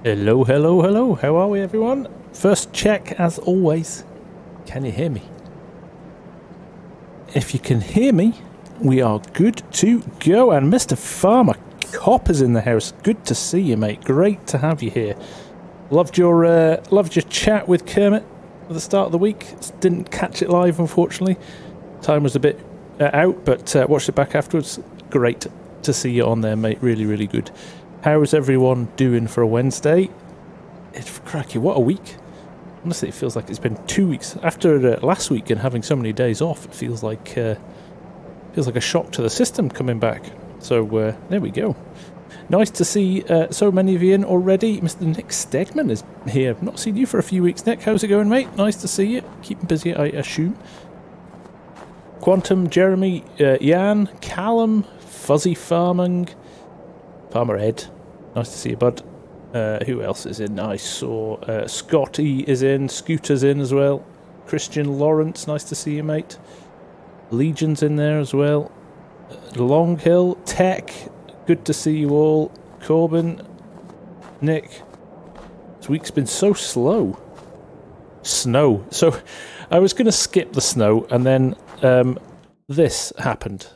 Hello, hello, hello. How are we, everyone? First check, as always. Can you hear me? If you can hear me, we are good to go. And Mr. Farmer Cop is in the house. Good to see you, mate. Great to have you here. Loved your chat with Kermit at the start of the week. Didn't catch it live, unfortunately. Time was a bit out, but watched it back afterwards. Great to see you on there, mate. Really, really good. How's everyone doing for a Wednesday? It's cracky. What a week. Honestly, it feels like it's been 2 weeks. After last week and having so many days off, it feels like a shock to the system coming back. So there we go. Nice to see so many of you in already. Mr. Nick Stegman is here. Not seen you for a few weeks, Nick. How's it going, mate? Nice to see you. Keeping busy, I assume. Quantum, Jeremy, Jan, Callum, Fuzzy Farming, Farmer Ed. Nice to see you, bud. Who else is in? I saw Scotty is in. Scooter's in as well. Christian Lawrence. Nice to see you, mate. Legion's in there as well. Long Hill. Tech. Good to see you all. Corbin. Nick. This week's been so slow. Snow. So I was going to skip the snow and then this happened.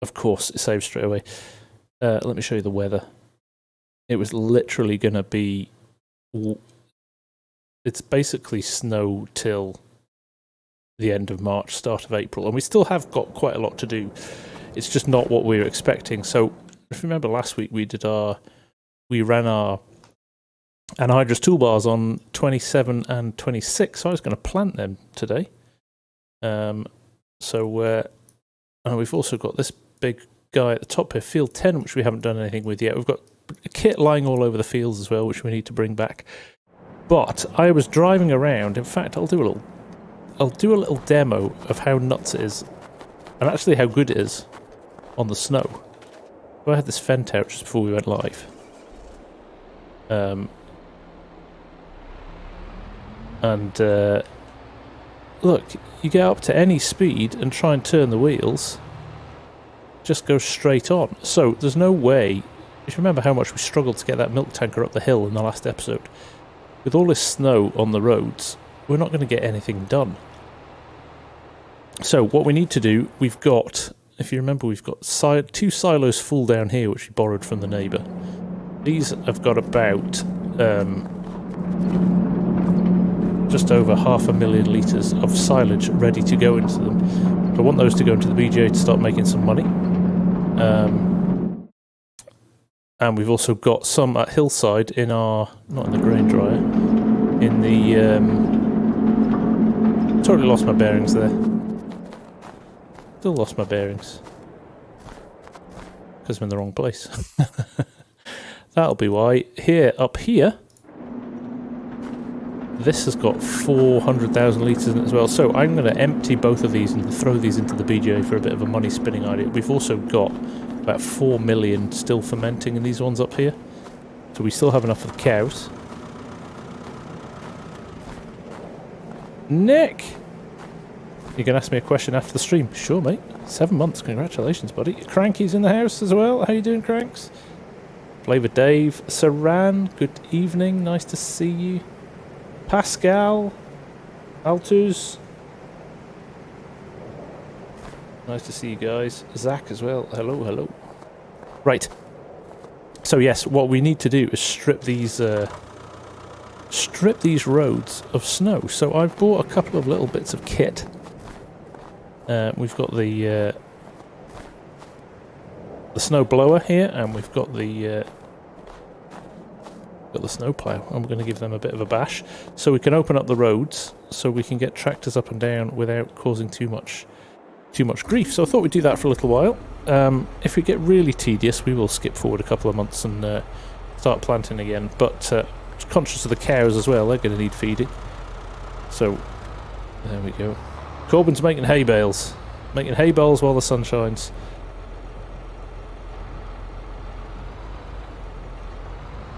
Of course, it saved straight away. Let me show you the weather. It was literally going to be... It's basically snow till the end of March, start of April. And we still have got quite a lot to do. It's just not what we were expecting. So, if you remember last week, we ran our anhydrous toolbars on 27 and 26. So I was going to plant them today. And we've also got this big guy at the top here, Field 10, which we haven't done anything with yet. We've got a kit lying all over the fields as well, which we need to bring back. But I was driving around. In fact, I'll do a little demo of how nuts it is, and actually how good it is on the snow. So I had this Fent out just before we went live. Look, you get up to any speed and try and turn the wheels, just go straight on. So there's no way. If you remember how much we struggled to get that milk tanker up the hill in the last episode, with all this snow on the roads, we're not going to get anything done. So what we need to do, we've got, if you remember, we've got two silos full down here, which we borrowed from the neighbour. These have got about just over 500,000 litres of silage ready to go into them. So I want those to go into the BGA to start making some money. And we've also got some at Hillside in our, not in the grain dryer, in the, totally lost my bearings there. Still lost my bearings. Because I'm in the wrong place. That'll be why. Here, up here, this has got 400,000 litres in it as well. So I'm going to empty both of these and throw these into the BGA for a bit of a money spinning idea. We've also got about 4 million still fermenting in these ones up here. So we still have enough for the cows. Nick! You can ask me a question after the stream. Sure, mate. 7 months. Congratulations, buddy. Cranky's in the house as well. How you doing, Cranks? Flavor Dave. Saran, good evening. Nice to see you. Pascal. Altus. Nice to see you guys. Zach as well. Hello, hello. Right. So yes, what we need to do is strip these roads of snow. So I've bought a couple of little bits of kit. We've got the snow blower here, and we've got the snow plough, and we're going to give them a bit of a bash, so we can open up the roads, so we can get tractors up and down without causing too much grief. So I thought we'd do that for a little while. If we get really tedious, we will skip forward a couple of months and start planting again. But conscious of the cows as well, they're going to need feeding. So there we go. Corbin's making hay bales. Making hay bales while the sun shines.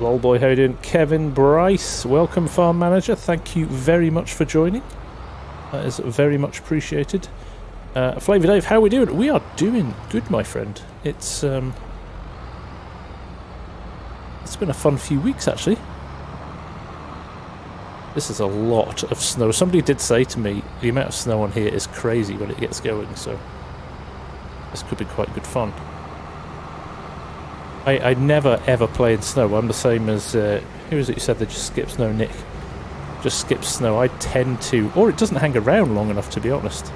Lol boy, how you doing? Kevin Bryce, welcome farm manager. Thank you very much for joining. That is very much appreciated. Flavor Dave, how are we doing? We are doing good, my friend. It's been a fun few weeks, actually. This is a lot of snow. Somebody did say to me, the amount of snow on here is crazy when it gets going, so this could be quite good fun. I never ever play in snow. I'm the same as, who is it you said that just skips snow? Nick. Just skips snow. I tend to, or it doesn't hang around long enough to be honest.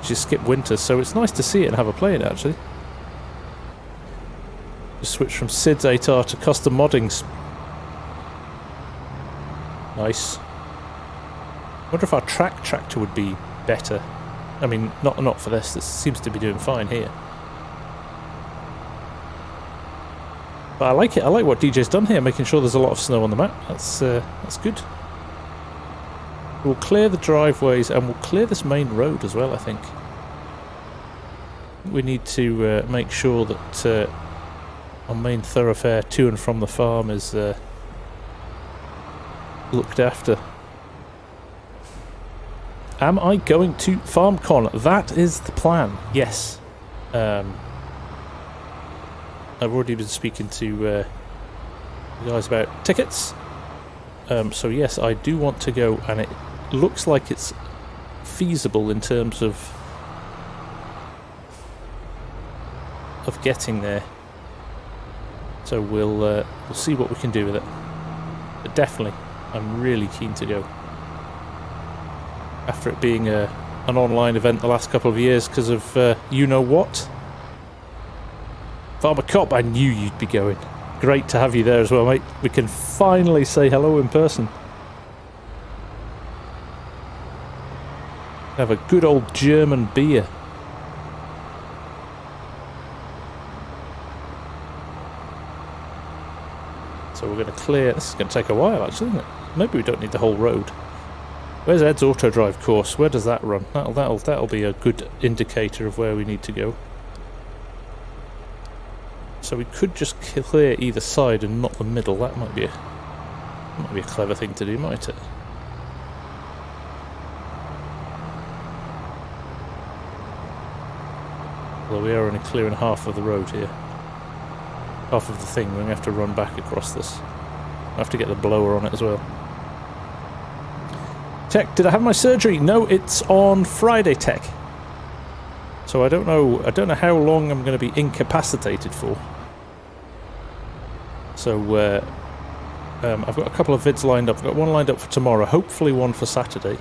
Just skip winter, so it's nice to see it and have a play in it actually. Just switch from SIDS 8R to custom moddings. Nice. Wonder if our tractor would be better. I mean, not for this. This seems to be doing fine here. But I like it. I like what DJ's done here, making sure there's a lot of snow on the map. That's good. We'll clear the driveways and we'll clear this main road as well, I think. We need to make sure that our main thoroughfare to and from the farm is looked after. Am I going to FarmCon? That is the plan, yes. I've already been speaking to the guys about tickets. So yes, I do want to go, and it looks like it's feasible in terms of getting there. So we'll see what we can do with it. But definitely, I'm really keen to go. After it being an online event the last couple of years because of you know what. Farmer Cop, I knew you'd be going. Great to have you there as well, mate. We can finally say hello in person. Have a good old German beer. So we're going to clear. This is going to take a while, actually, isn't it? Maybe we don't need the whole road. Where's Ed's auto drive course? Where does that run? That'll be a good indicator of where we need to go. So we could just clear either side and not the middle. That might be a clever thing to do, might it? Although we are only clearing half of the road here. Half of the thing. We're going to have to run back across this. I have to get the blower on it as well. Tech, did I have my surgery? No, it's on Friday, Tech. So I don't know how long I'm going to be incapacitated for. So I've got a couple of vids lined up. I've got one lined up for tomorrow, hopefully one for Saturday.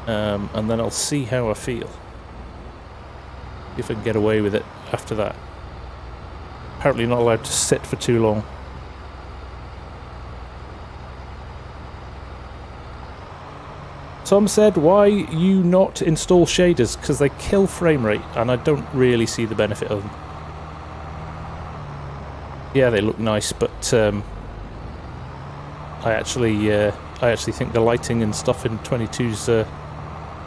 And then I'll see how I feel. If I can get away with it after that. Apparently not allowed to sit for too long. Some said, why you not install shaders? Because they kill frame rate, and I don't really see the benefit of them. Yeah, they look nice, but I actually think the lighting and stuff in 22's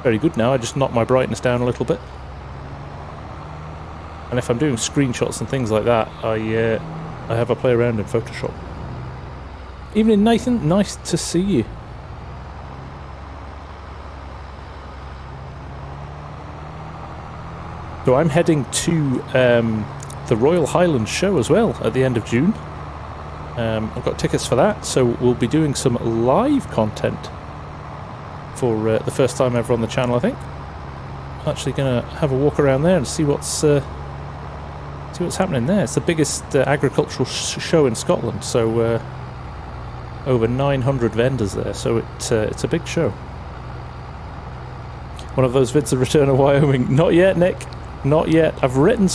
very good now. I just knocked my brightness down a little bit, and if I'm doing screenshots and things like that, I have a play around in Photoshop. Evening, Nathan. Nice to see you. So I'm heading to the Royal Highlands show as well at the end of June. I've got tickets for that, so we'll be doing some live content for the first time ever on the channel, I think. I'm actually going to have a walk around there and see what's happening there. It's the biggest agricultural show in Scotland, so over 900 vendors there, so it's a big show. One of those vids of Return of Wyoming. Not yet, Nick. Not yet. I've written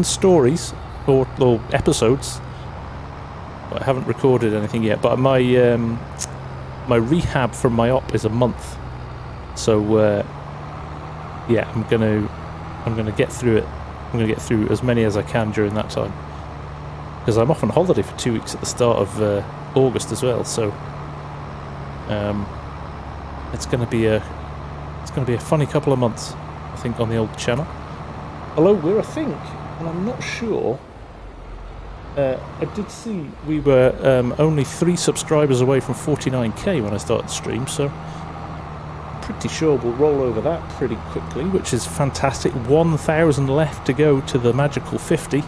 stories or episodes, but I haven't recorded anything yet. But my rehab from my op is a month, so yeah, I'm gonna get through it. I'm gonna get through as many as I can during that time, because I'm off on holiday for 2 weeks at the start of August as well. So it's gonna be a funny couple of months, I think, on the old channel. Although we're, I think, and I'm not sure, I did see we were only 3 subscribers away from 49k when I started the stream, so I'm pretty sure we'll roll over that pretty quickly, which is fantastic. 1,000 left to go to the magical 50.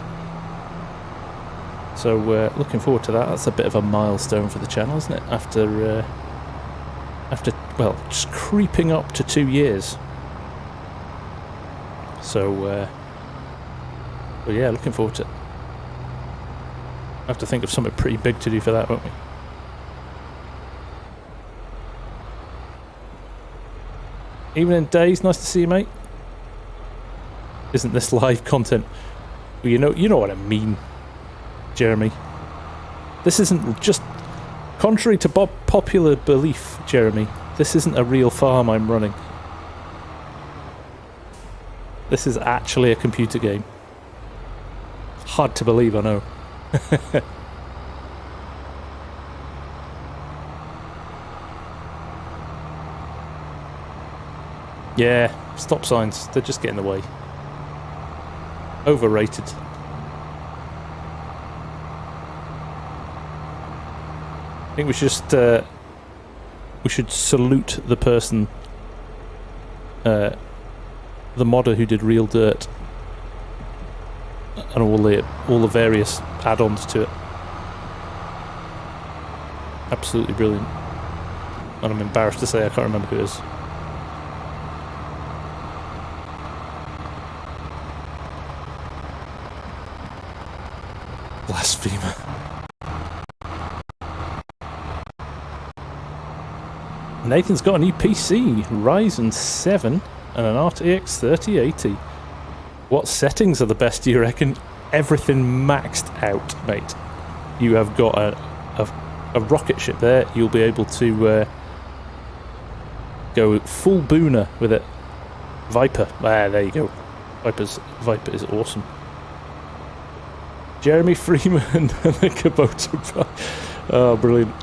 So looking forward to that. That's a bit of a milestone for the channel, isn't it? After well, just creeping up to 2 years. So well, yeah, looking forward to it. I have to think of something pretty big to do for that, won't we? Evening Days, nice to see you, mate. Isn't this live content? Well, you know what I mean, Jeremy. This isn't just... Contrary to popular belief, Jeremy, this isn't a real farm I'm running. This is actually a computer game. Hard to believe, I know. Yeah, stop signs, they're just getting in the way. Overrated. I think we should salute the person, the modder who did Real Dirt and all the various add-ons to it. Absolutely brilliant. And I'm embarrassed to say I can't remember who it is. Blasphemer. Nathan's got a new PC, Ryzen 7 and an RTX 3080. What settings are the best, do you reckon? Everything maxed out, mate. You have got a rocket ship there. You'll be able to go full booner with it. Viper. Ah, there you go. Viper is awesome. Jeremy Freeman and the Kubota pack. Oh, brilliant.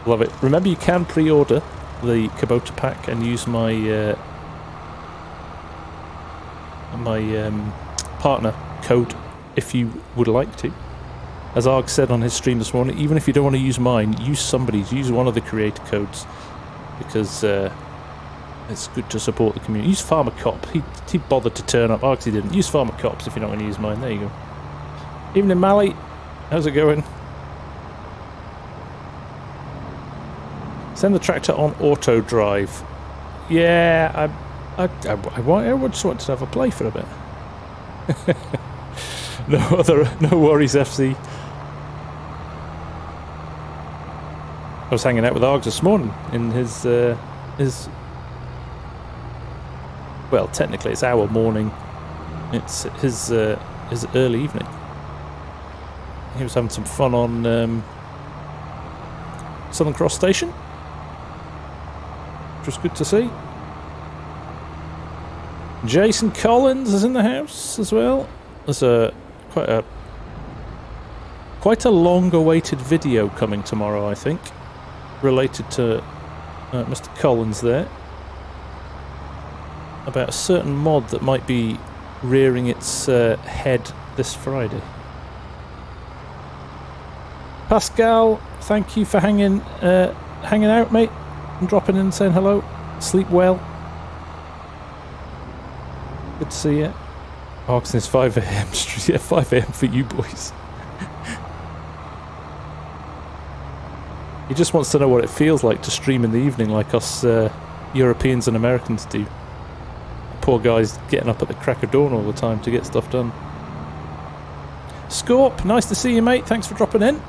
Love it. Remember, you can pre-order the Kubota pack and use my partner code if you would like to. As Arg said on his stream this morning, even if you don't want to use mine, use somebody's. Use one of the creator codes, because it's good to support the community. Use Farmer Cop. He bothered to turn up. Argsy didn't. Use Farmer Cops if you're not going to use mine. There you go. Evening, Mally. How's it going? Send the tractor on auto drive. Yeah, I just want to have a play for a bit. No worries, FC. I was hanging out with Args this morning in his well, technically it's our morning. It's his early evening. He was having some fun on Southern Cross Station, which was good to see. Jason Collins is in the house as well. There's quite a long-awaited video coming tomorrow, I think, related to Mr. Collins there, about a certain mod that might be rearing its head this Friday. Pascal, thank you for hanging out, mate, and dropping in and saying hello. Sleep well. Good to see you. Args is 5 AM. Yeah, 5 AM for you boys. He just wants to know what it feels like to stream in the evening like us Europeans and Americans do. Poor guys getting up at the crack of dawn all the time to get stuff done. Scorp, nice to see you, mate. Thanks for dropping in.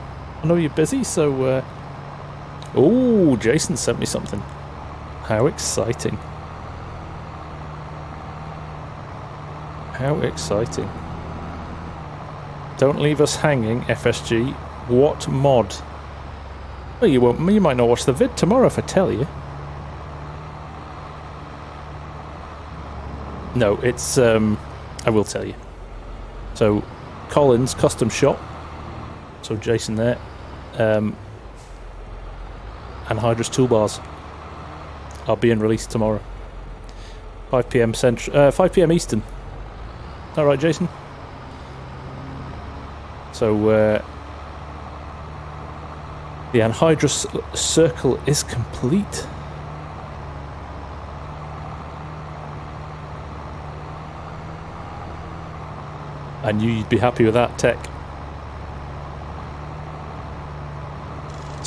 I know you're busy, so... Oh, Jason sent me something. How exciting. How exciting. Don't leave us hanging, FSG. What mod? Well, you won't. You might not watch the vid tomorrow if I tell you. No, it's... I will tell you. So, Collins Custom Shop. So, Jason there. And Hydra's Toolbars are being released tomorrow. 5 PM Central... 5 PM Eastern. All right, Jason. So, the anhydrous circle is complete. I knew you'd be happy with that, Tech.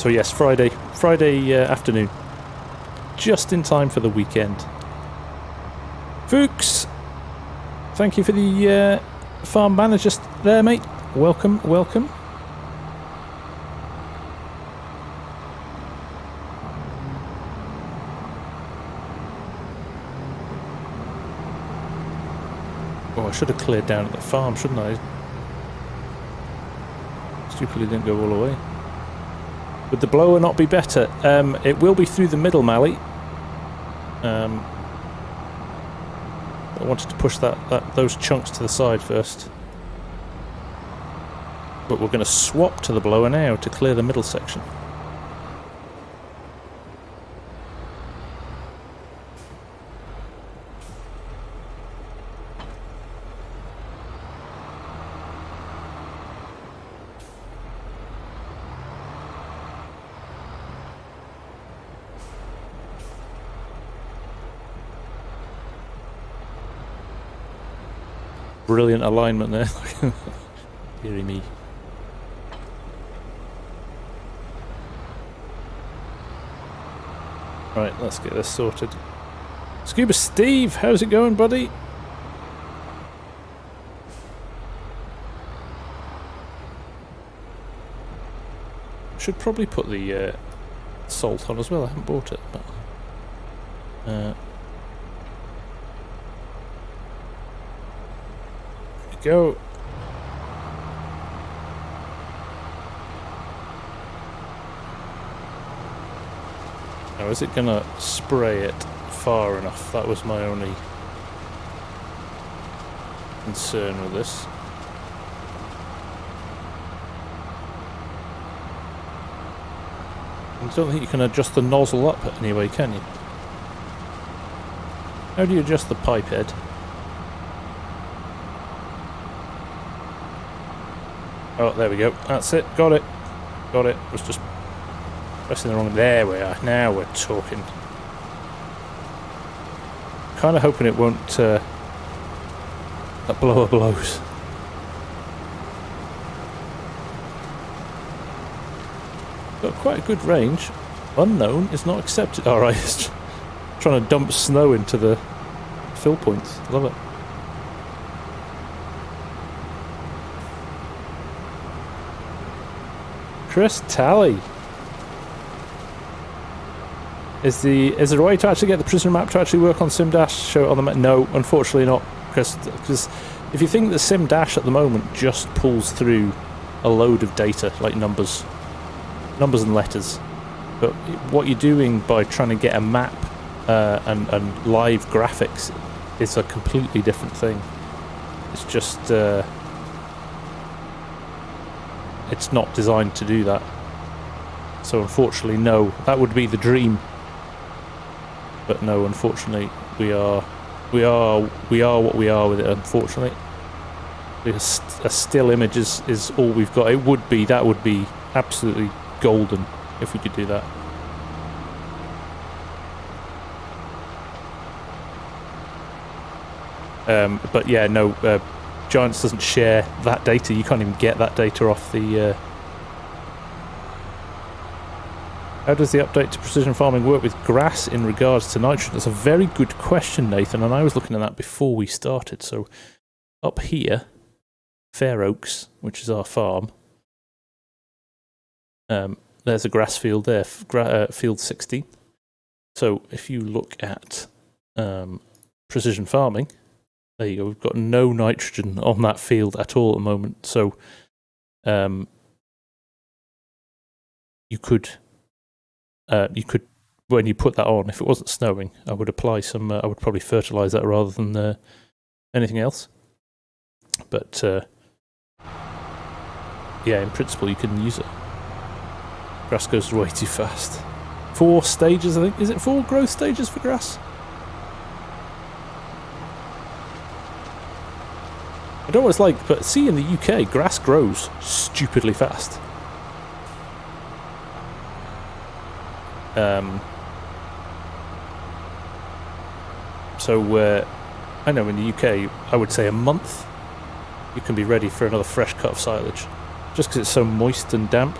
So yes, Friday afternoon. Just in time for the weekend. Fuchs! Thank you for the farm banner just there, mate. Welcome, welcome. Oh, I should have cleared down at the farm, shouldn't I? Stupidly didn't go all the way. Would the blower not be better? It will be through the middle, Mally. I wanted to push those chunks to the side first. But we're going to swap to the blower now to clear the middle section. Brilliant alignment there. Deary me. Right, let's get this sorted. Scuba Steve, how's it going, buddy? Should probably put the salt on as well. I haven't bought it, but go. Now, is it gonna spray it far enough? That was my only concern with this. I don't think you can adjust the nozzle up anyway, can you? How do you adjust the pipe head? Oh, there we go. That's it. Got it. Got it. Was just pressing the wrong... There we are. Now we're talking. Kind of hoping it won't... that blower blows. Got quite a good range. Unknown is not accepted. Alright, it's trying to dump snow into the fill points. Love it. Chris Tally. Is there a way to actually get the precision map to actually work on SimDash? Show it on the map? No, unfortunately not. Because if you think that SimDash at the moment just pulls through a load of data, like numbers and letters, but what you're doing by trying to get a map and live graphics is a completely different thing. It's just it's not designed to do that. So unfortunately, no. That would be the dream, but no. Unfortunately, we are what we are with it. Unfortunately, a still image is all we've got. That would be absolutely golden if we could do that. But yeah, no, Giants doesn't share that data. You can't even get that data off the... How does the update to precision farming work with grass in regards to nitrogen? That's a very good question, Nathan, and I was looking at that before we started. So up here, Fair Oaks, which is our farm, there's a grass field there, field 16. So if you look at precision farming, there you go. We've got no nitrogen on that field at all at the moment. So you could, when you put that on, if it wasn't snowing, I would apply some. I would probably fertilise that rather than anything else. But yeah, in principle, you can use it. Grass goes way too fast. 4 stages, I think. Is it 4 growth stages for grass? I don't know what it's like, but see, in the UK, grass grows stupidly fast. So I know in the UK, I would say a month, you can be ready for another fresh cut of silage, just because it's so moist and damp.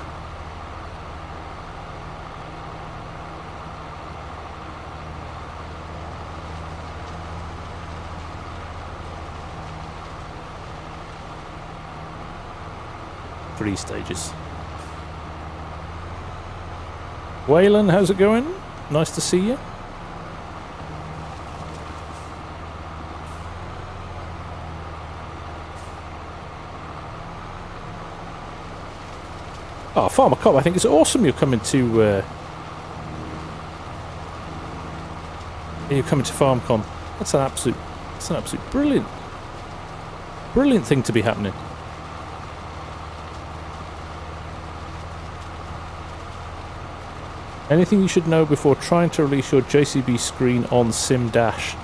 3 stages. Waylon, how's it going? Nice to see you. Oh, Farmer Cop, I think it's awesome you're coming to FarmCon. That's an absolute brilliant thing to be happening. Anything you should know before trying to release your JCB screen on Sim Dash?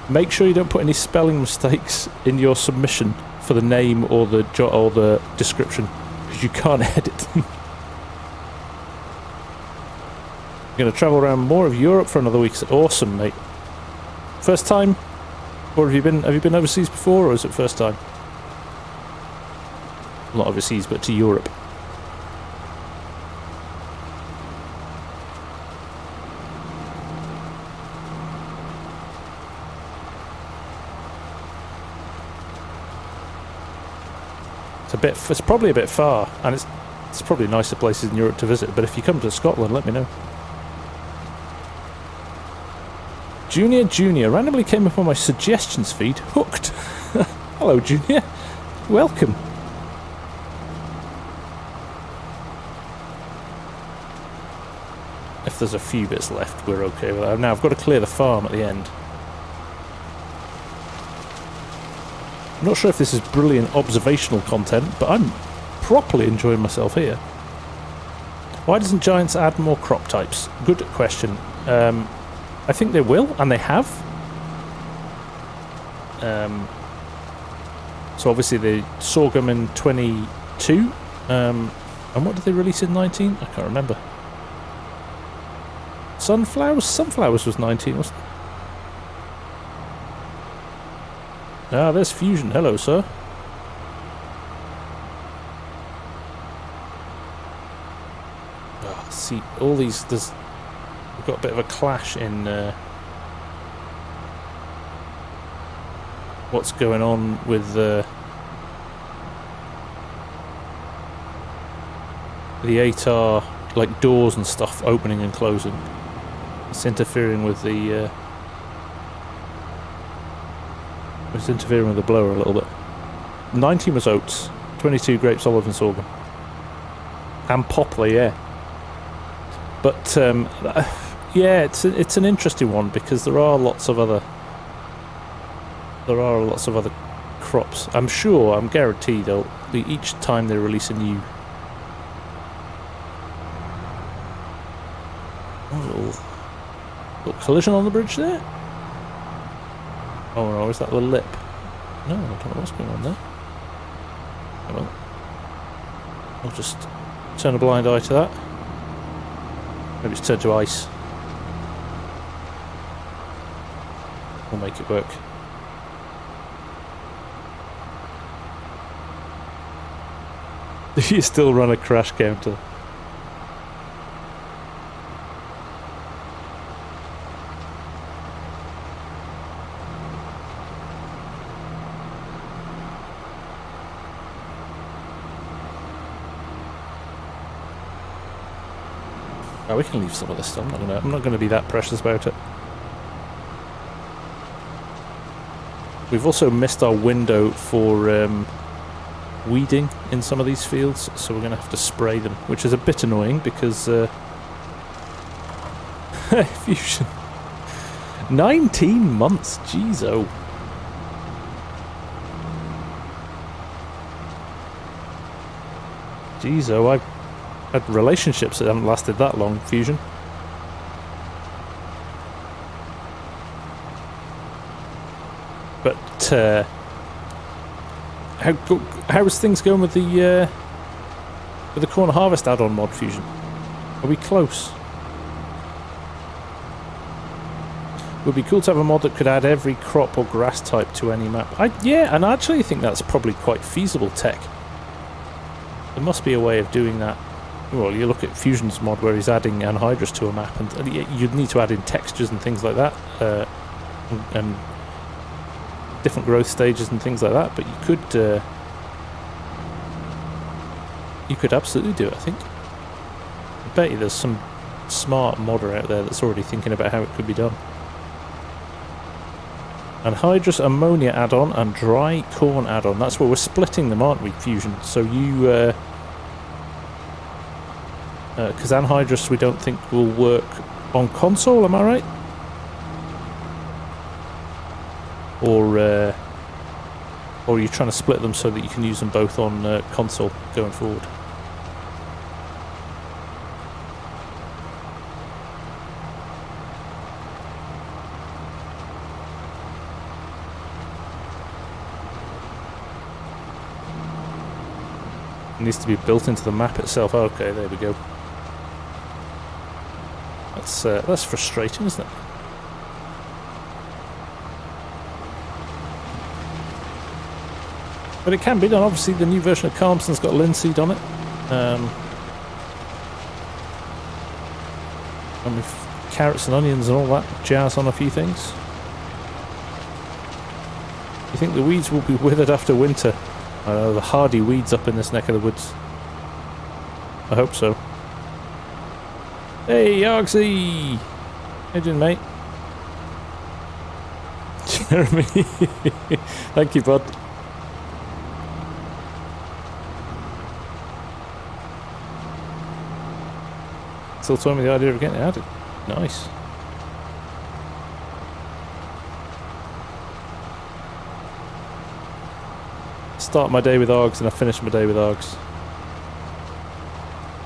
Make sure you don't put any spelling mistakes in your submission for the name or the description, because you can't edit them. You're going to travel around more of Europe for another week. Awesome, mate. First time, or have you been overseas before, or is it first time? Not overseas, but to Europe. It's probably a bit far, and it's probably nicer places in Europe to visit, but if you come to Scotland, let me know. Junior randomly came up on my suggestions feed. Hooked. Hello, Junior. Welcome. If there's a few bits left, we're okay with that. Now I've got to clear the farm at the end. I'm not sure if this is brilliant observational content, but I'm properly enjoying myself here. Why doesn't Giants add more crop types? Good question. I think they will, and they have. So obviously the sorghum in 22, and what did they release in 19? I can't remember. Sunflowers was 19, wasn't it? Ah, there's Fusion. Hello, sir. Oh, see, all these... We've got a bit of a clash in what's going on with the 8R, like doors and stuff opening and closing. It's interfering with the... It's interfering with the blower a little bit. 19 was oats, 22 grapes, olive and sorghum. And poplar, yeah. But, yeah, it's an interesting one because there are lots of other crops. I'm guaranteed each time they release a new... Oh, little collision on the bridge there? Oh no, is that the lip? No, I don't know what's going on there. Well, I'll just turn a blind eye to that. Maybe it's turned to ice. We'll make it work. Do you still run a crash counter? Oh, we can leave some of this stuff. I'm not going to be that precious about it. We've also missed our window for weeding in some of these fields, so we're going to have to spray them, which is a bit annoying because Fusion 19 months, jeez, oh. Jeez, oh, I've had relationships that haven't lasted that long, Fusion. But how's things going with the corn harvest add-on mod, Fusion? Are we close? It would be cool to have a mod that could add every crop or grass type to any map. Yeah, and I actually think that's probably quite feasible tech. There must be a way of doing that. Well, you look at Fusion's mod where he's adding anhydrous to a map, and you'd need to add in textures and things like that. And different growth stages and things like that, but you could absolutely do it, I think. I bet you there's some smart modder out there that's already thinking about how it could be done. Anhydrous ammonia add-on and dry corn add-on. That's where we're splitting them, aren't we, Fusion? So you... because anhydrous we don't think will work on console, am I right? Or are you trying to split them so that you can use them both on console going forward? It needs to be built into the map itself. Okay, there we go. That's frustrating, isn't it? But it can be done. Obviously, the new version of FarmSim's got linseed on it. And with carrots and onions and all that jazz on a few things. You think the weeds will be withered after winter? I know, the hardy weeds up in this neck of the woods. I hope so. Hey, Argsy! How you doing, mate? Jeremy! Thank you, bud. Still toying with the idea of getting it added. Nice. Start my day with args and I finish my day with args.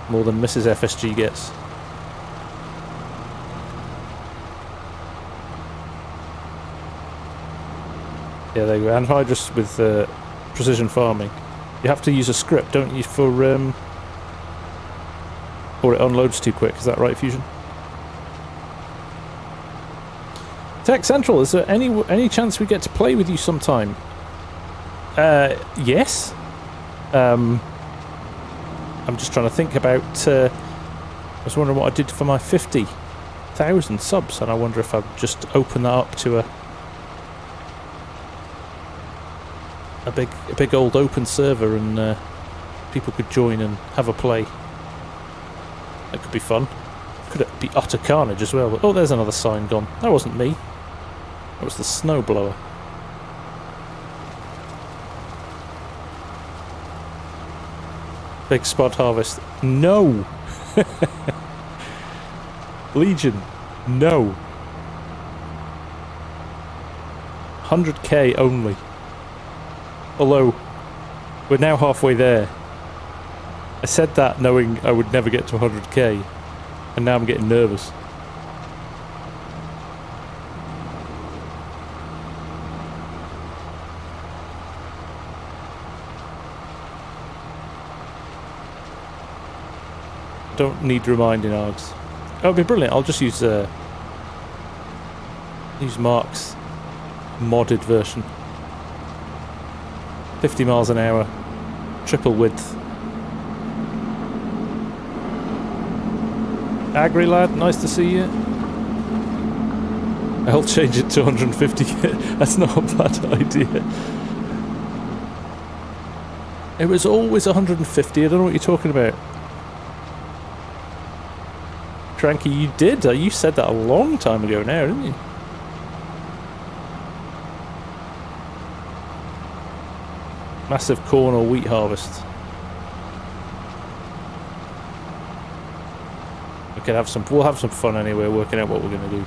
More than Mrs. FSG gets. Yeah, there you go. Anhydrous with precision farming. You have to use a script, don't you, for or it unloads too quick. Is that right, Fusion? Tech Central, is there any chance we get to play with you sometime? Yes. I'm just trying to think about... I was wondering what I did for my 50,000 subs, and I wonder if I'd just open that up to a big old open server, and people could join and have a play. That could be fun. Could it be utter carnage as well? But, oh, there's another sign gone. That wasn't me. That was the snowblower. Big spot harvest. No! Legion. No. 100k only. Although, we're now halfway there. I said that knowing I would never get to 100k, and now I'm getting nervous. Don't need reminding, args. Oh, it'd be brilliant. I'll just use Mark's modded version. 50 miles an hour, triple width. Agri lad, nice to see you. I'll change it to 150. That's not a bad idea. It was always 150. I don't know what you're talking about. Cranky, you did. You said that a long time ago now, didn't you? Massive corn or wheat harvest. We'll have some fun anyway, working out what we're going to do.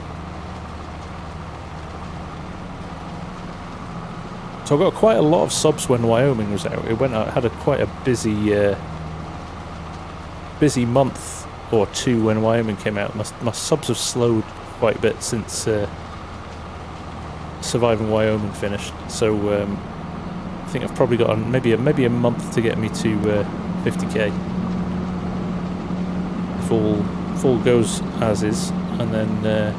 So I got quite a lot of subs when Wyoming was out. It went out, had quite a busy month or two when Wyoming came out. My subs have slowed quite a bit since Surviving Wyoming finished. So I think I've probably got maybe a month to get me to 50k. Full goes as is, and then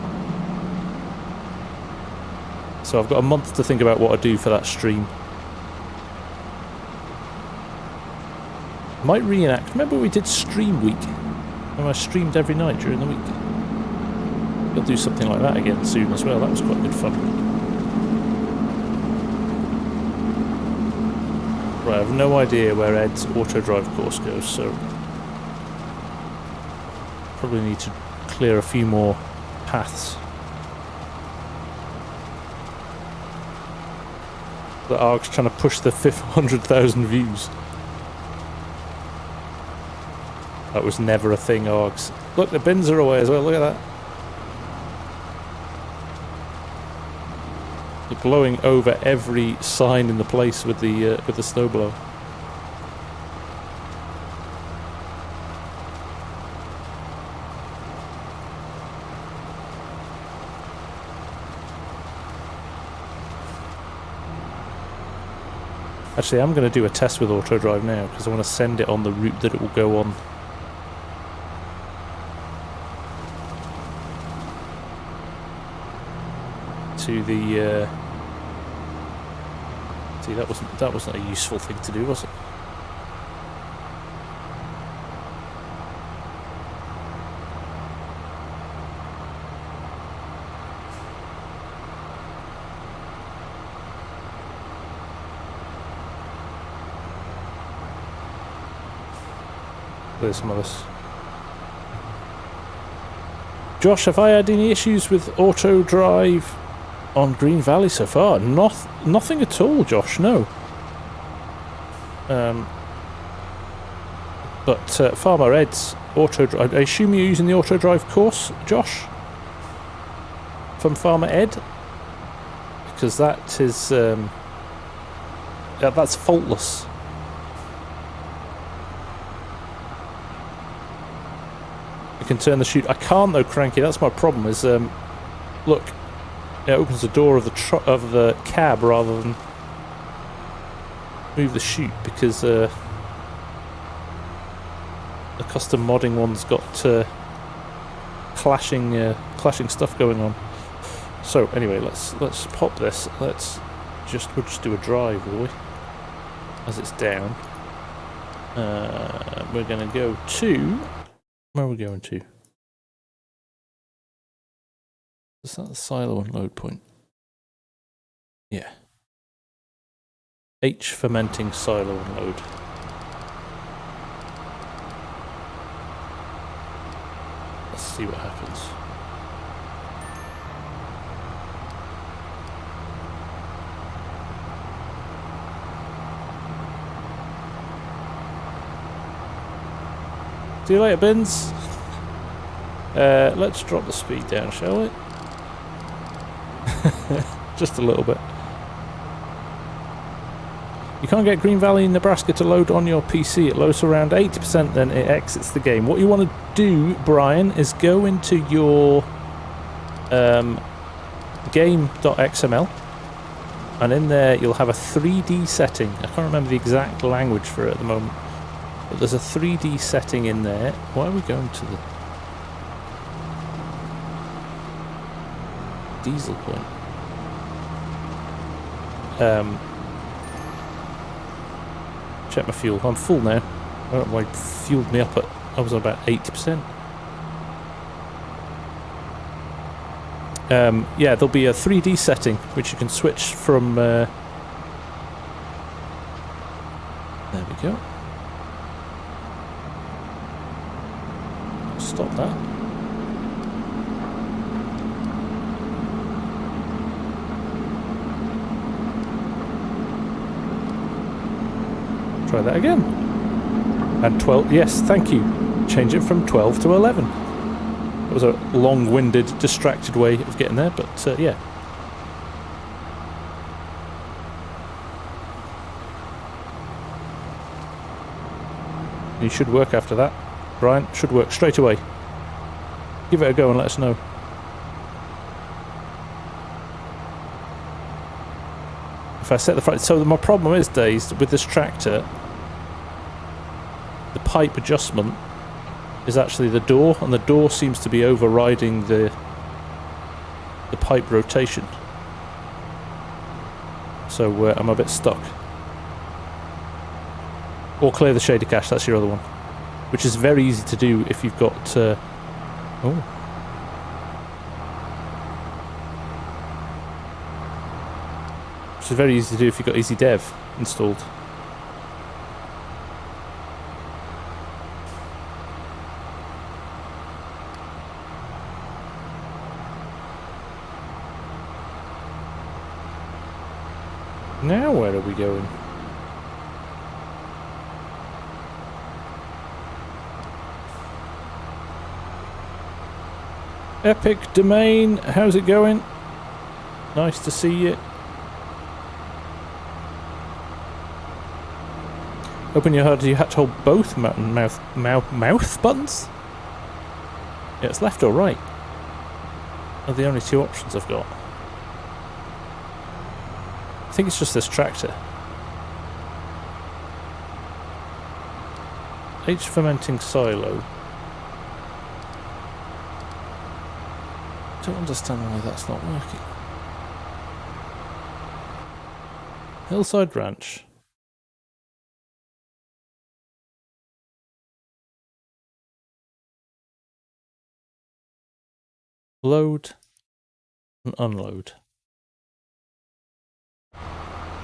so I've got a month to think about what I do for that stream. Might reenact. Remember we did Stream Week, and I streamed every night during the week. We'll do something like that again soon as well. That was quite good fun. Right, I have no idea where Ed's auto drive course goes, so probably need to clear a few more paths. The ARG's trying to push the 100,000 views. That was never a thing, ARGs. Look, the bins are away as well, look at that. They're blowing over every sign in the place with the snowblower. Actually, I'm going to do a test with auto drive now because I want to send it on the route that it will go on. To the see, that wasn't a useful thing to do, was it? There's some of this. Josh, have I had any issues with auto drive on Green Valley so far? Nothing at all, Josh, no. But Farmer Ed's auto drive, I assume you're using the auto drive course, Josh? From Farmer Ed? Because that is, yeah, that's faultless. You can turn the chute. I can't though, Cranky, that's my problem, is, look, it opens the door of the cab rather than move the chute because the custom modding one's got clashing stuff going on. So anyway, let's pop this. We'll just do a drive, will we? As it's down. We're going to go to. Where are we going to? Is that the silo and load point? Yeah. H fermenting silo and load. Let's see what happens. See you later, Bins. Let's drop the speed down, shall we? Just a little bit. You can't get Green Valley, Nebraska to load on your PC. It loads around 80%, then it exits the game. What you want to do, Brian, is go into your game.xml, and in there you'll have a 3D setting. I can't remember the exact language for it at the moment, but there's a 3D setting in there. Why are we going to the diesel point? Check my fuel. I'm full now. I don't know why it fueled me up at. I was on about 80%. Yeah, there'll be a 3D setting which you can switch from. There we go. Stop that. Try that again. And 12, yes, thank you. Change it from 12 to 11. It was a long-winded, distracted way of getting there, but yeah. You should work after that, Brian. Should work straight away. Give it a go and let us know. If I set the front, so my problem is, Dazed, with this tractor, the pipe adjustment is actually the door, and the door seems to be overriding the pipe rotation. So I'm a bit stuck. Or clear the shader cache, that's your other one. Which is very easy to do if you've got... oh. Which is very easy to do if you've got Easy Dev installed. Now where are we going? Epic Domain, how's it going? Nice to see you. Open your HUD, you had to hold both mouth buttons? Yeah, it's left or right. Are the only two options I've got. I think it's just this tractor. H fermenting silo. Don't understand why that's not working. Hillside Ranch. Load and unload.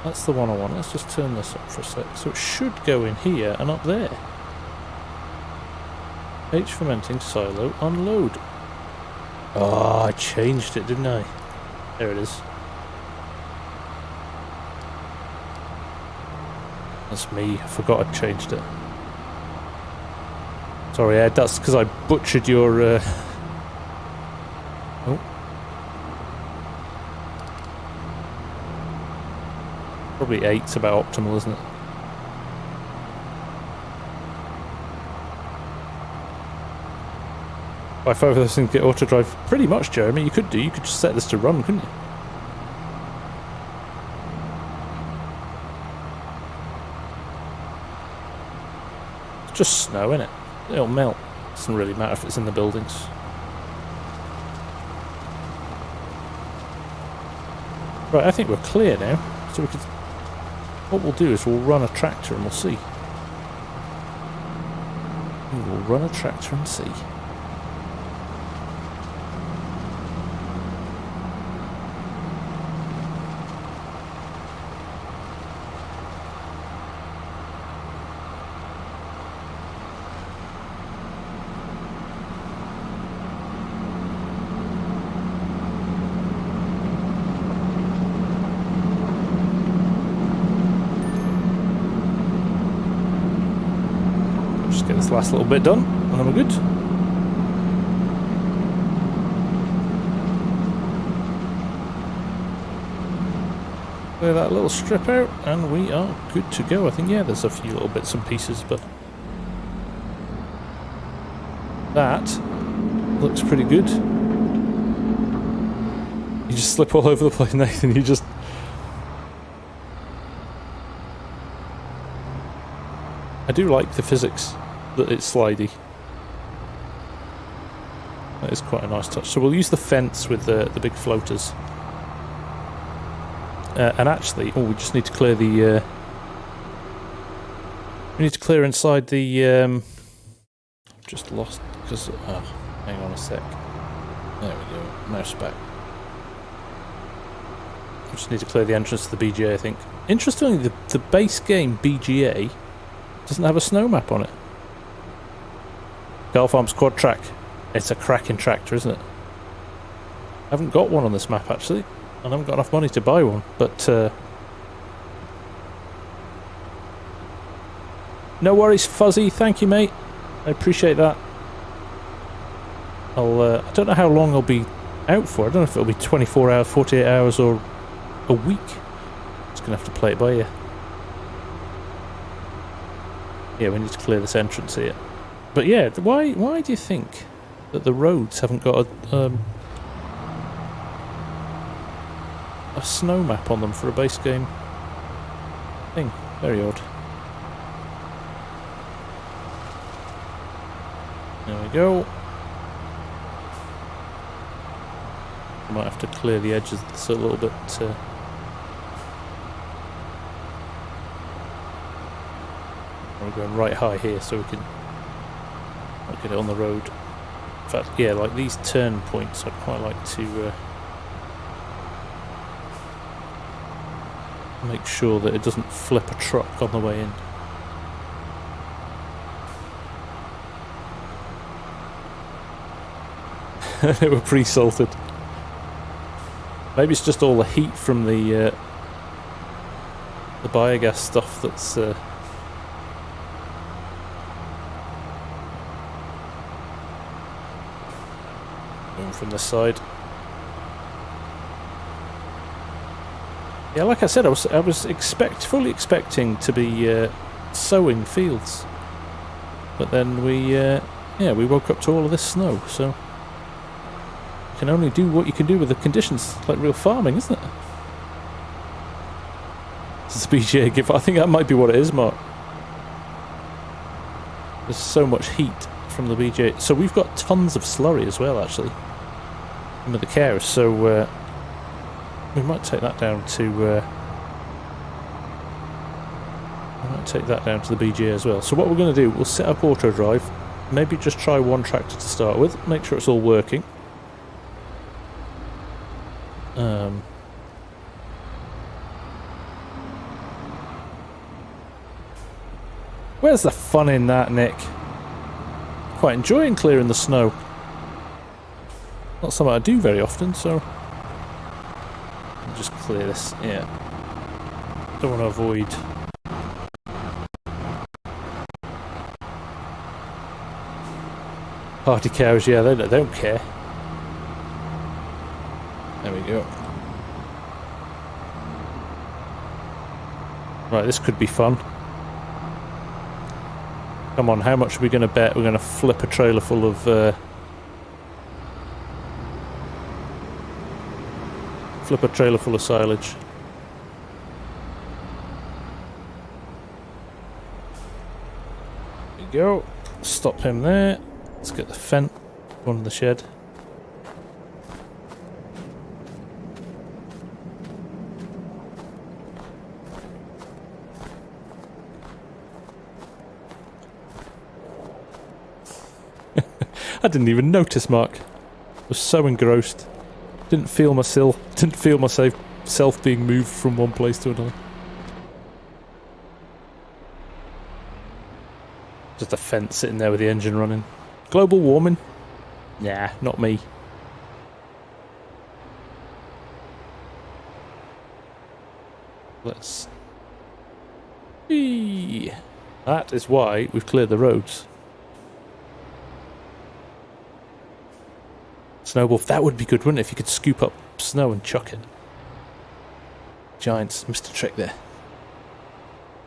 That's the one I want. Let's just turn this up for a sec. So it should go in here and up there. H fermenting silo unload. Oh, I changed it, didn't I? There it is. That's me. I forgot I changed it. Sorry, Ed. That's because I butchered your... Oh. Probably 8's about optimal, isn't it? By 5 of those things get auto drive. Pretty much, Jeremy. You could just set this to run, couldn't you? It's just snow, innit? It'll melt. Doesn't really matter if it's in the buildings. Right, I think we're clear now. So we could... What we'll do is we'll run a tractor and we'll see. We will run a tractor and see. Get this last little bit done, and then we're good. Clear that little strip out, and we are good to go. I think, yeah, there's a few little bits and pieces, but that looks pretty good. You just slip all over the place, Nathan. You just... I do like the physics. That it's slidey. That is quite a nice touch. So we'll use the fence with the big floaters. And actually, we just need to clear the... we need to clear inside the... just lost because... hang on a sec. There we go. Mouse back. We just need to clear the entrance to the BGA, I think. Interestingly, the base game BGA doesn't have a snow map on it. Girl Farm's quad track. It's a cracking tractor, isn't it? I haven't got one on this map actually, and I haven't got enough money to buy one, but no worries, Fuzzy, thank you mate. I appreciate that. I don't know how long I'll be out for. I don't know if it'll be 24 hours, 48 hours or a week. Just gonna have to play it by ear. Yeah, we need to clear this entrance here. But yeah, why do you think that the roads haven't got a snow map on them for a base game thing? Very odd. There we go. Might have to clear the edges of this a little bit. We're going right high here so we can get it on the road. In fact, yeah, like these turn points, I'd quite like to make sure that it doesn't flip a truck on the way in. They were pre-salted. Maybe it's just all the heat from the biogas stuff that's going from this side. Yeah, like I said, I was fully expecting to be sowing fields, but then we woke up to all of this snow. So you can only do what you can do with the conditions, like real farming, isn't it? This is BGA give. I think that might be what it is, Mark. There's so much heat from the BGA. So we've got tons of slurry as well, actually, with the carers. So we might take that down to. We might take that down to the BGA as well. So what we're going to do, we'll set up auto drive. Maybe just try one tractor to start with. Make sure it's all working. Where's the fun in that, Nick? Quite enjoying clearing the snow. Not something I do very often, so I'll just clear this. Yeah, don't want to avoid. Party cows, yeah, they don't care. There we go. Right, this could be fun. Come on, how much are we going to bet we're going to flip a trailer full of... flip a trailer full of silage. There we go. Stop him there. Let's get the fence on the shed. I didn't even notice, Mark. I was so engrossed. Didn't feel myself being moved from one place to another. Just a fence sitting there with the engine running. Global warming? Nah, not me. Let's see. That is why we've cleared the roads. Snowball, that would be good, wouldn't it, if you could scoop up snow and chuck it. Giants, missed a trick there.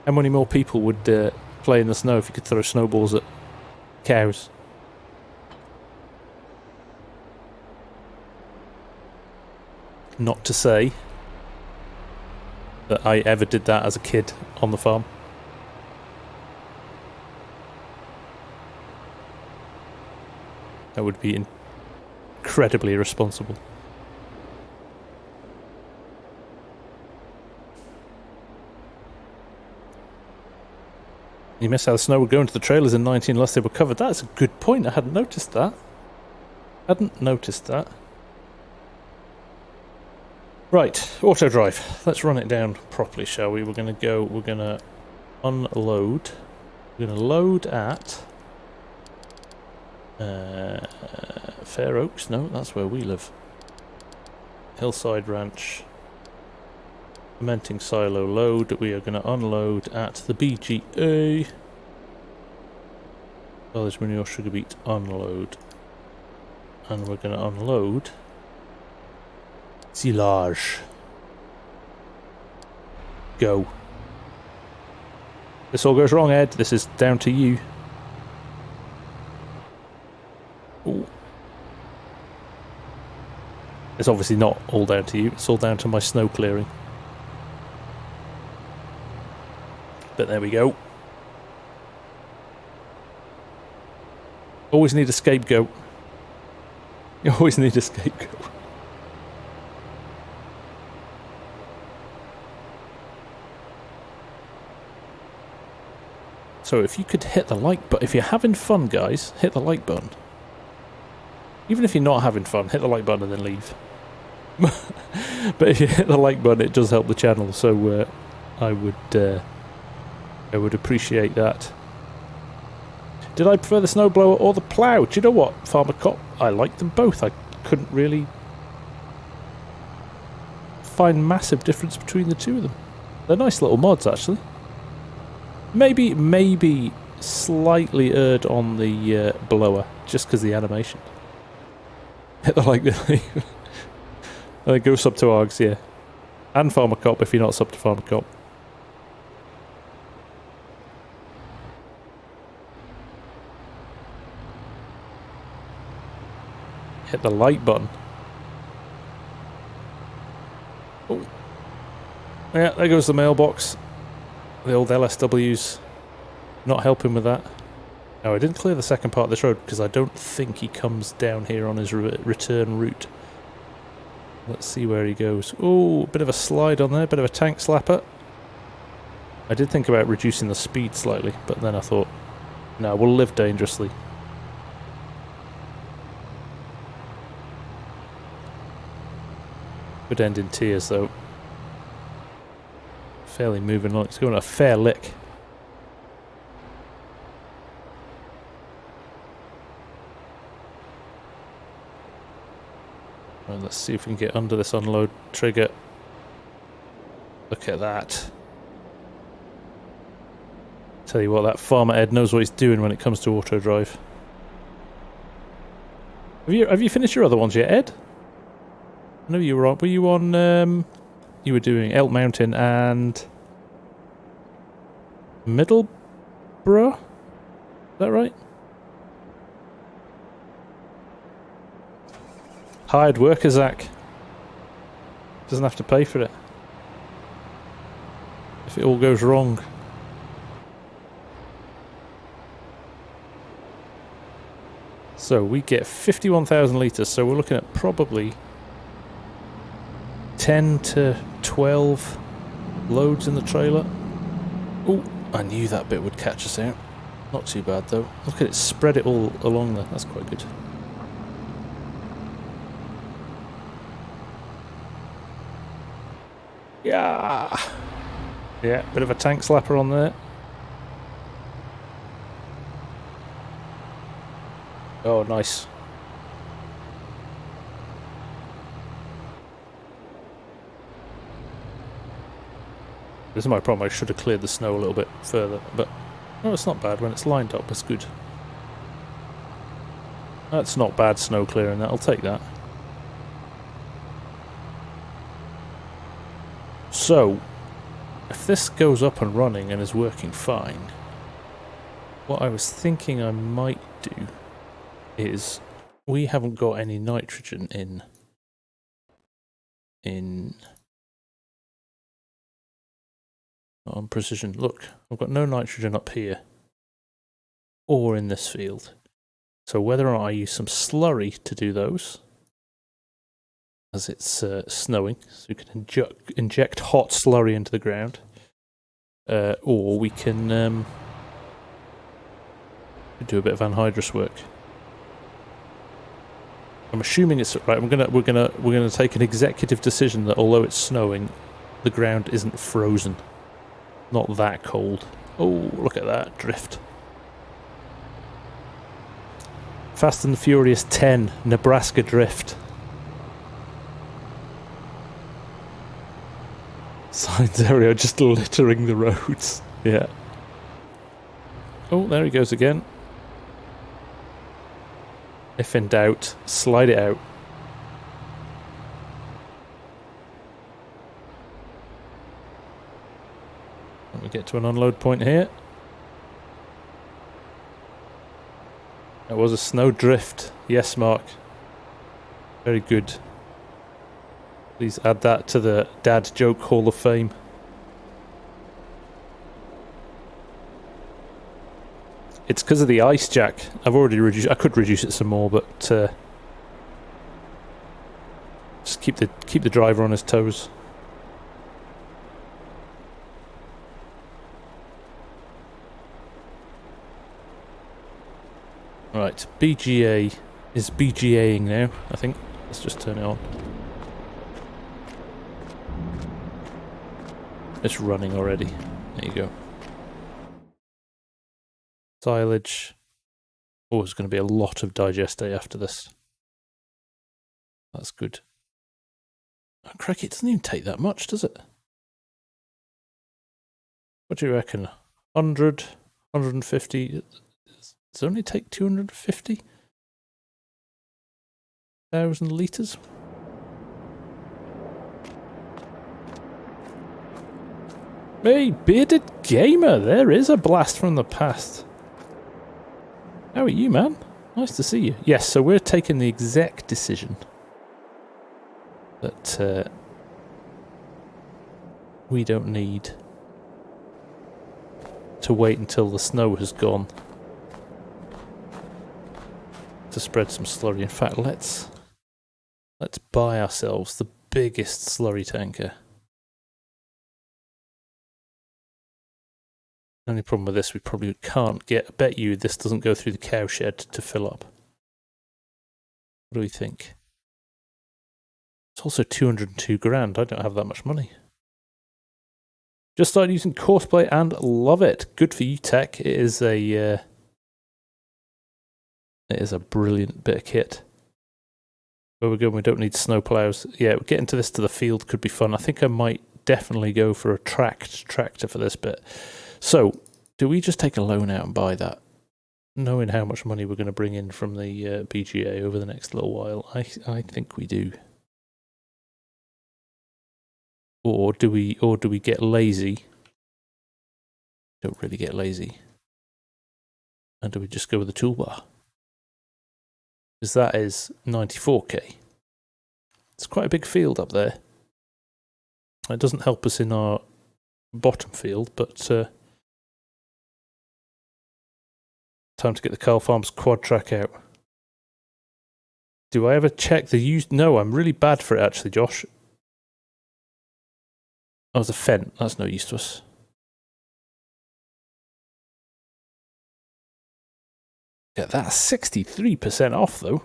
How many more people would play in the snow if you could throw snowballs at cows? Not to say that I ever did that as a kid on the farm. That would be incredibly irresponsible. You missed how the snow would go into the trailers in 19 unless they were covered. That's a good point. I hadn't noticed that. Right, auto drive. Let's run it down properly, shall we? We're going to unload. We're going to load at Fair Oaks. No, that's where we live. Hillside Ranch. Fermenting silo load. We are going to unload at the BGA. Village manure sugar beet unload. And we're going to unload silage. Go. This all goes wrong, Ed. This is down to you. Ooh. It's obviously not all down to you. It's all down to my snow clearing. But there we go. Always need a scapegoat. You always need a scapegoat. So if you could hit the like button, if you're having fun, guys, hit the like button. Even if you're not having fun, hit the like button and then leave. But if you hit the like button, it does help the channel. So I would appreciate that. Did I prefer the snowblower or the plough? Do you know what, Farmer Cop? I like them both. I couldn't really find massive difference between the two of them. They're nice little mods, actually. Maybe slightly erred on the blower, just because the animation. They're like, go sub to args, yeah. And Farmer Cop if you're not sub to Farmer Cop. Hit the like button. Oh. Yeah, there goes the mailbox. The old LSW's not helping with that. No, I didn't clear the second part of this road because I don't think he comes down here on his return route. Let's see where he goes. Oh, bit of a slide on there, bit of a tank slapper. I did think about reducing the speed slightly, but then I thought, no, we'll live dangerously. Good end in tears, though. Fairly moving along. It's going a fair lick. Well, let's see if we can get under this unload trigger. Look at that. Tell you what, that farmer Ed knows what he's doing when it comes to auto drive. Have you finished your other ones yet, Ed? I know you were on. Were you on? You were doing Elk Mountain and Middleborough. Is that right? Hired worker, Zach. Doesn't have to pay for it. If it all goes wrong. So we get 51,000 litres, so we're looking at probably 10 to 12 loads in the trailer. Oh, I knew that bit would catch us out. Not too bad though. Look at it, spread it all along there. That's quite good. Yeah. Yeah, bit of a tank slapper on there. Oh, nice. This is my problem. I should have cleared the snow a little bit further, but no, it's not bad when it's lined up. It's good. That's not bad snow clearing. I'll take that. So, if this goes up and running and is working fine, what I was thinking I might do is we haven't got any nitrogen on precision. Look, I've got no nitrogen up here or in this field. So whether or not I use some slurry to do those, as it's snowing, so we can inject hot slurry into the ground, or we can do a bit of anhydrous work. I'm assuming it's right. We're gonna take an executive decision that although it's snowing, the ground isn't frozen, not that cold. Oh, look at that drift! Fast and Furious 10 Nebraska drift. Signs area just littering the roads. Yeah. Oh, there he goes again. If in doubt, slide it out. Let me get to an unload point here. That was a snow drift. Yes, Mark. Very good. Please add that to the Dad Joke Hall of Fame. It's because of the ice, Jack. I've already reduced. I could reduce it some more, but just keep the driver on his toes. Right, BGA is BGAing now, I think. Let's just turn it on. It's running already. There you go. Tillage. Oh, there's going to be a lot of digeste after this. That's good. Oh, crikey, it doesn't even take that much, does it? What do you reckon? 100, 150? Does it only take 250,000 litres? Hey, Bearded Gamer, there is a blast from the past. How are you, man? Nice to see you. Yes, so we're taking the exec decision that we don't need to wait until the snow has gone to spread some slurry. In fact, let's buy ourselves the biggest slurry tanker. The only problem with this, we probably can't get. I bet you this doesn't go through the cow shed to fill up. What do we think? It's also 202 grand. I don't have that much money. Just started using Courseplay and love it. Good for you, Tech. It is a brilliant bit of kit. Where we're going, we don't need snowplows. Yeah, getting to the field could be fun. I think I might definitely go for a tractor for this bit. So, do we just take a loan out and buy that? Knowing how much money we're going to bring in from the BGA over the next little while, I think we do. Or do we get lazy? Don't really get lazy. And do we just go with the toolbar? Because that is 94k. It's quite a big field up there. It doesn't help us in our bottom field, but time to get the Carl Farms quad track out. Do I ever check the use? No, I'm really bad for it actually, Josh. Oh, it's a Fent. That's no use to us. Yeah, that's 63% off though.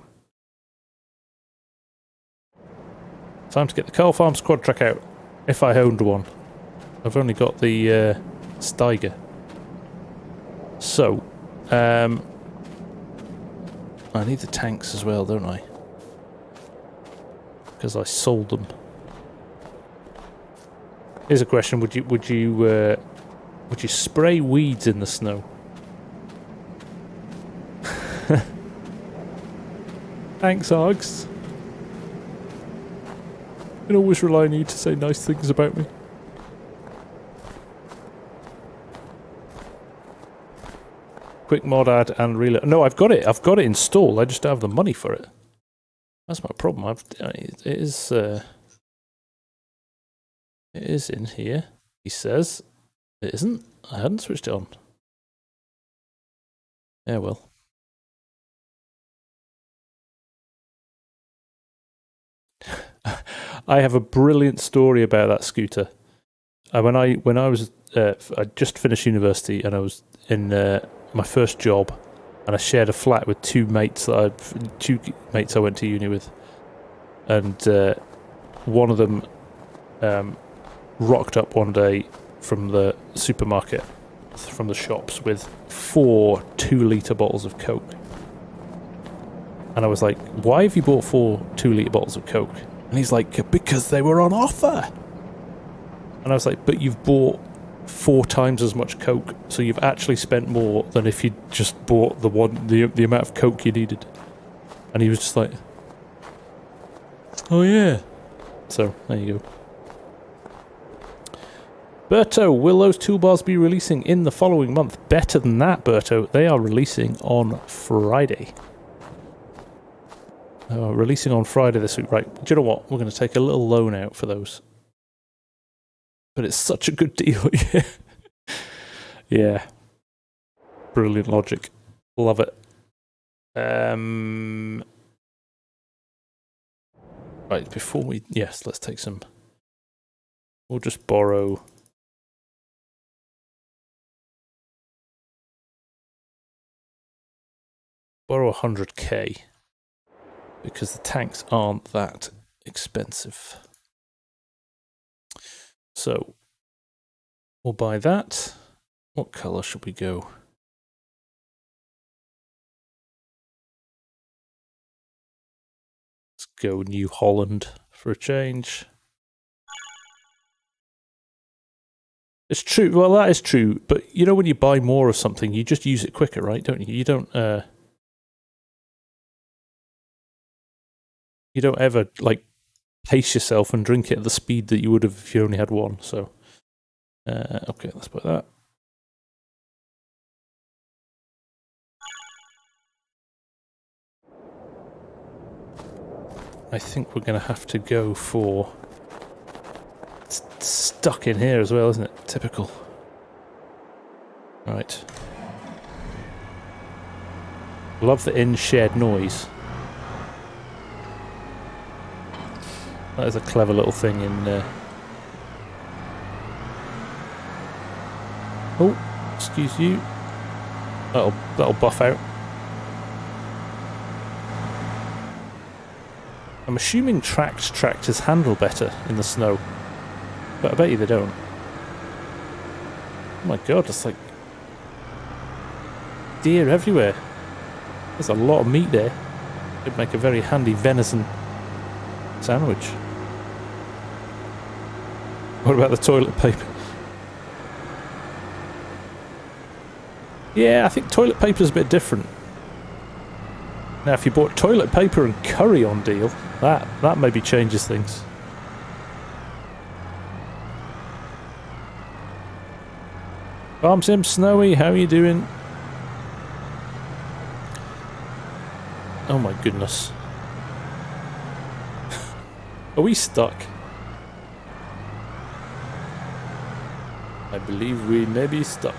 Time to get the Carl Farms quad track out. If I owned one. I've only got the Steiger. So, I need the tanks as well, don't I? Because I sold them. Here's a question: would you spray weeds in the snow? Thanks, Args. I can always rely on you to say nice things about me. Quick mod add and reload. No, I've got it. I've got it installed. I just don't have the money for it. That's my problem. It is in here. He says it isn't. I hadn't switched it on. Yeah, well. I have a brilliant story about that scooter. When I was I just finished university and I was in my first job, and I shared a flat with two mates I went to uni with, and one of them rocked up one day from the supermarket, from the shops, with 4 2-litre bottles of Coke. And I was like, why have you bought 4 2-litre bottles of Coke? And he's like, because they were on offer. And I was like, but you've bought 4 times as much Coke, so you've actually spent more than if you just bought the amount of Coke you needed. And he was just like, oh yeah. So, there you go. Berto, will those toolbars be releasing in the following month? Better than that, Berto. They are releasing on Friday. Releasing on Friday this week. Right, do you know what? We're going to take a little loan out for those. But it's such a good deal. Yeah. Yeah. Brilliant logic. Love it. Right, before we... Yes, let's take some... We'll just borrow... Borrow 100k. Because the tanks aren't that expensive. So, we'll buy that. What colour should we go? Let's go New Holland for a change. It's true. Well, that is true. But you know, when you buy more of something, you just use it quicker, right? Don't you? You don't ever like pace yourself and drink it at the speed that you would have if you only had one. So, okay, let's put that. I think we're going to have to go for... It's stuck in here as well, isn't it? Typical. Right. Love the in-shed noise. That is a clever little thing in... Oh, excuse you. That'll buff out. I'm assuming tracked tractors handle better in the snow, but I bet you they don't. Oh my god, it's like deer everywhere. There's a lot of meat there. Could make a very handy venison sandwich. What about the toilet paper? Yeah, I think toilet paper's a bit different. Now, if you bought toilet paper and curry on deal, that maybe changes things. FarmSim Snowy, how are you doing? Oh my goodness. Are we stuck? I believe we may be stuck.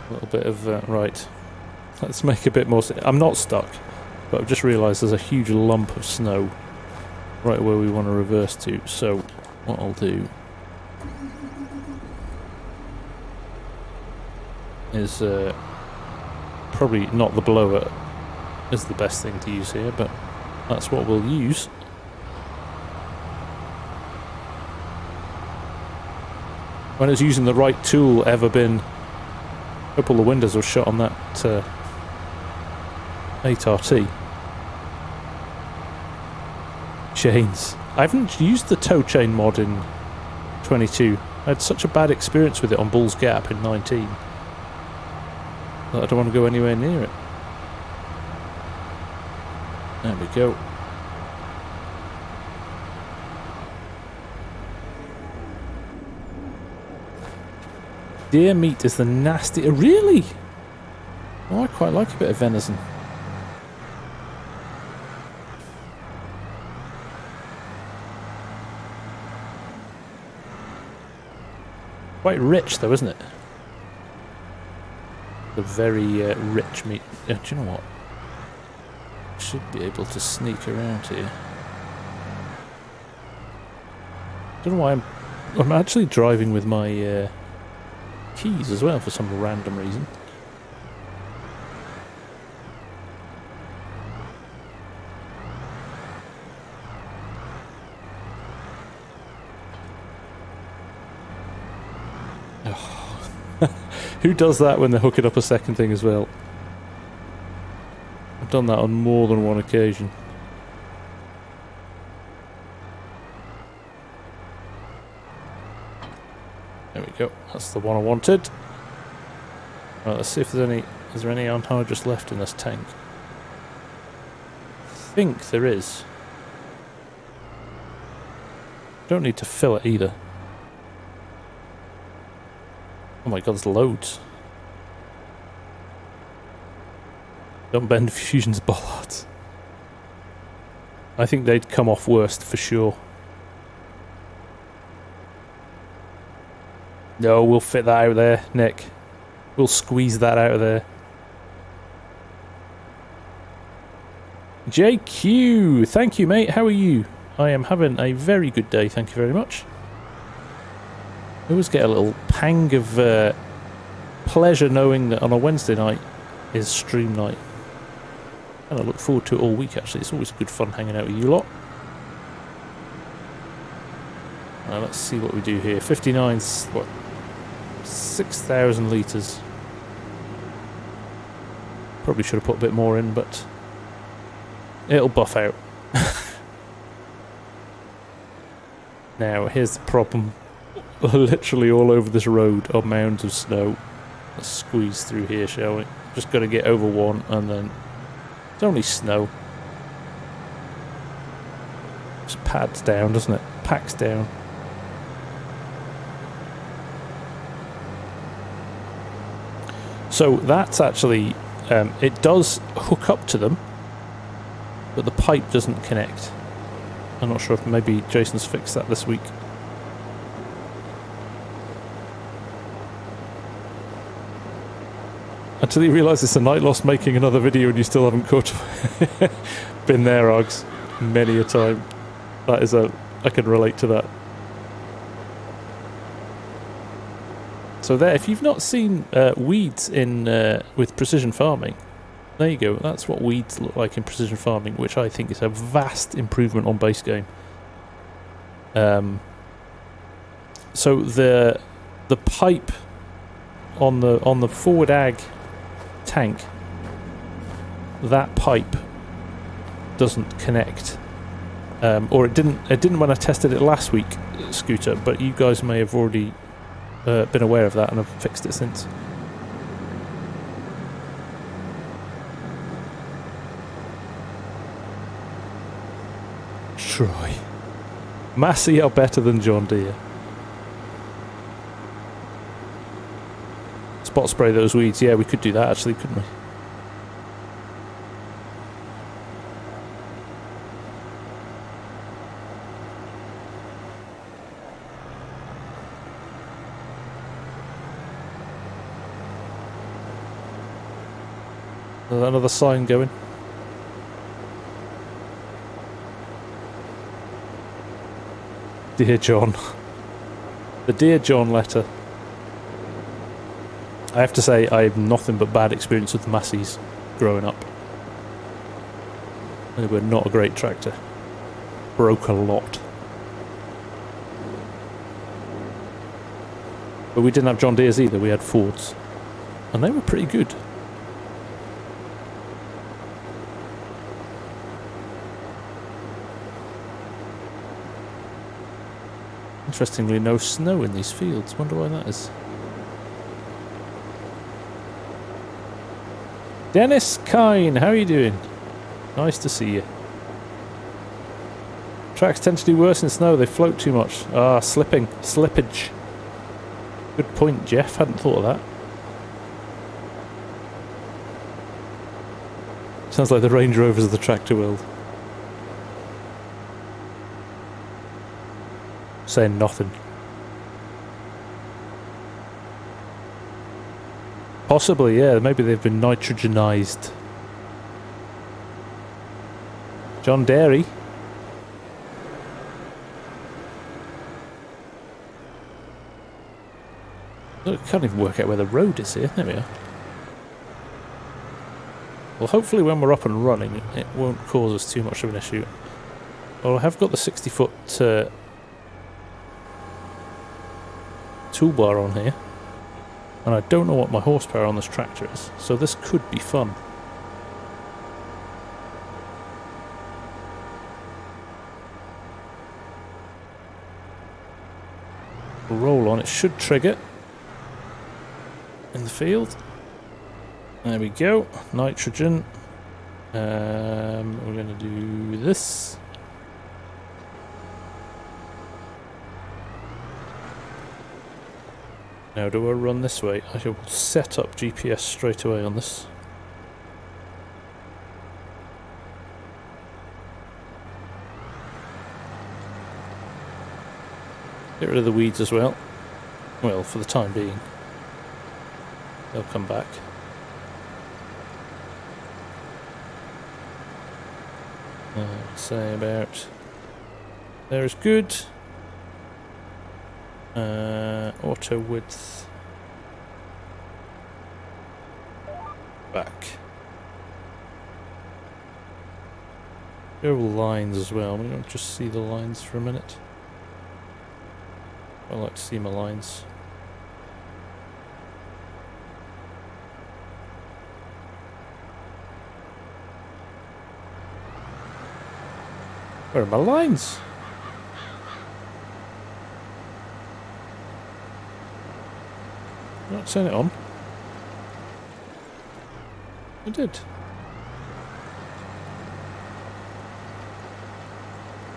A little bit of... right. Let's make a bit more... I'm not stuck, but I've just realised there's a huge lump of snow right where we want to reverse to. So what I'll do is probably not the blower is the best thing to use here, but that's what we'll use. When it's using the right tool ever been... Hope all the windows were shut on that 8RT. Chains. I haven't used the tow chain mod in 22. I had such a bad experience with it on Bull's Gap in 19 that I don't want to go anywhere near it. There we go. Deer meat is the nasty... Really? Oh, I quite like a bit of venison. Quite rich though, isn't it? The very rich meat. Do you know what? Should be able to sneak around here. Don't know why I'm actually driving with my keys as well for some random reason. Who does that when they're hooking up a second thing as well? I've done that on more than one occasion. There we go. That's the one I wanted. Right, let's see if there's any... Is there any anhydrous left in this tank? I think there is. Don't need to fill it either. Oh my god, there's loads. Don't bend Fusion's bollards. I think they'd come off worst for sure. No, we'll fit that out there, Nick. We'll squeeze that out of there. JQ, thank you, mate. How are you? I am having a very good day, thank you very much. I always get a little pang of pleasure knowing that on a Wednesday night is stream night. And I look forward to it all week, actually. It's always good fun hanging out with you lot. Let's see what we do here. 59's, what? 6,000 litres. Probably should have put a bit more in, but It'll buff out. Now, here's the problem. Literally all over this road are mounds of snow. Let's squeeze through here, shall we? Just got to get over one, and then it's only snow. Just pads down, doesn't it? Packs down. So that's actually, it does hook up to them, but the pipe doesn't connect. I'm not sure if maybe Jason's fixed that this week. Until you realise it's a night lost making another video and you still haven't caught up. Been there, Args, many a time. That is I can relate to that. So there, if you've not seen weeds in with precision farming, there you go. That's what weeds look like in precision farming, which I think is a vast improvement on base game. So the pipe on the forward ag tank, that pipe doesn't connect, or it didn't when I tested it last week, Scooter. But you guys may have already been aware of that and have fixed it since. Try. Massey are better than John Deere. Spot spray those weeds. Yeah, we could do that actually, couldn't we? Another sign going. Dear John. The Dear John letter. I have to say, I have nothing but bad experience with the Masseys growing up. They were not a great tractor. Broke a lot. But we didn't have John Deere's either, we had Fords. And they were pretty good. Interestingly, no snow in these fields. Wonder why that is. Dennis Kine, how are you doing? Nice to see you. Tracks tend to do worse in snow. They float too much. Ah, slipping. Slippage. Good point, Jeff. Hadn't thought of that. Sounds like the Range Rovers of the tractor world. Saying nothing. Possibly, yeah. Maybe they've been nitrogenized. John Dairy. Look, I can't even work out where the road is here. There we are. Well, hopefully when we're up and running, it won't cause us too much of an issue. Well, I have got the 60-foot toolbar on here, and I don't know what my horsepower on this tractor is, so this could be fun. We'll roll on. It should trigger in the field. There we go. Nitrogen. We're going to do this. Now, do I run this way? I will set up GPS straight away on this. Get rid of the weeds as well. Well, for the time being. They'll come back. Say about there is good. Auto width back. Go lines as well. We don't just see the lines for a minute. I like to see my lines. Where are my lines? Not turn it on. I did.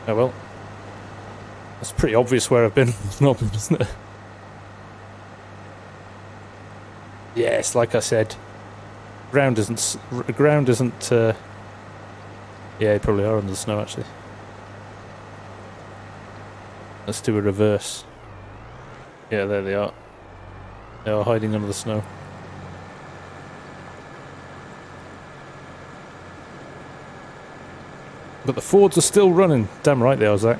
Oh well. That's pretty obvious where I've been, isn't it? Yes, like I said, ground isn't. Yeah, they probably are under the snow actually. Let's do a reverse. Yeah, there they are. They are hiding under the snow. But the Fords are still running. Damn right they are, Zach.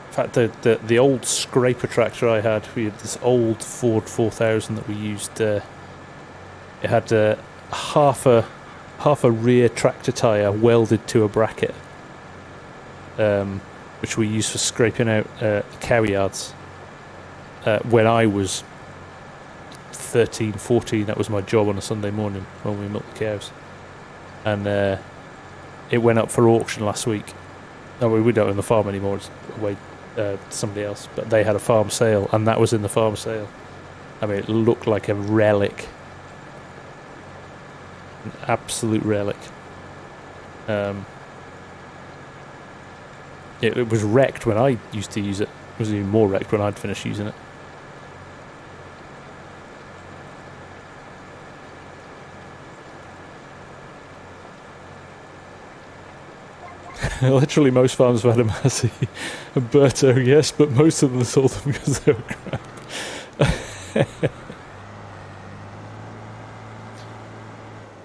In fact, the old scraper tractor I had, we had this old Ford 4000 that we used. It had half a rear tractor tyre welded to a bracket, which we used for scraping out cow yards. When I was 13, 14, that was my job on a Sunday morning when we milked the cows. And it went up for auction last week. No, we don't own the farm anymore, it's away to somebody else. But they had a farm sale, and that was in the farm sale. I mean, it looked like a relic. An absolute relic. It was wrecked when I used to use it. It was even more wrecked when I'd finished using it. Literally most farms have had a Massey and Berto, yes, but most of them sold them because they were crap.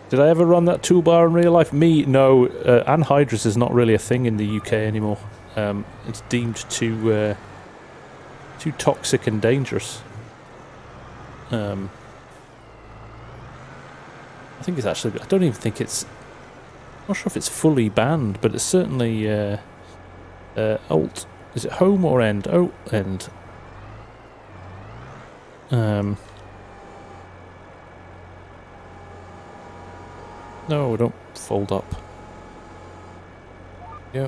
Did I ever run that toolbar in real life? Me, no. Anhydrous is not really a thing in the UK anymore. It's deemed too toxic and dangerous. I think it's actually. I don't even think it's. I'm not sure if it's fully banned, but it's certainly alt. Is it home or end? Oh, end. No, don't fold up. Yeah.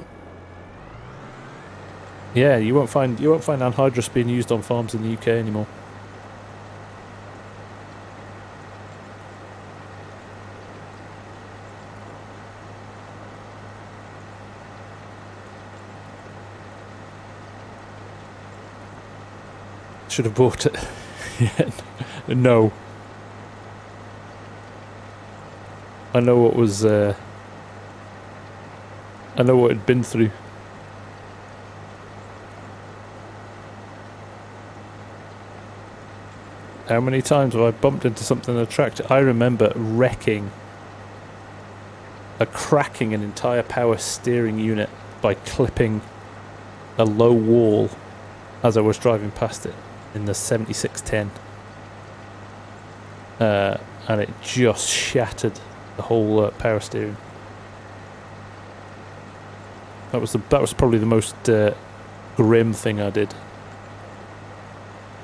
Yeah, you won't find anhydrous being used on farms in the UK anymore. Should have bought it. Yeah. No. I know what was. I know what it'd been through. How many times have I bumped into something in a tractor? I remember cracking an entire power steering unit by clipping a low wall as I was driving past it in the 7610. And it just shattered the whole power steering. That was probably the most grim thing I did.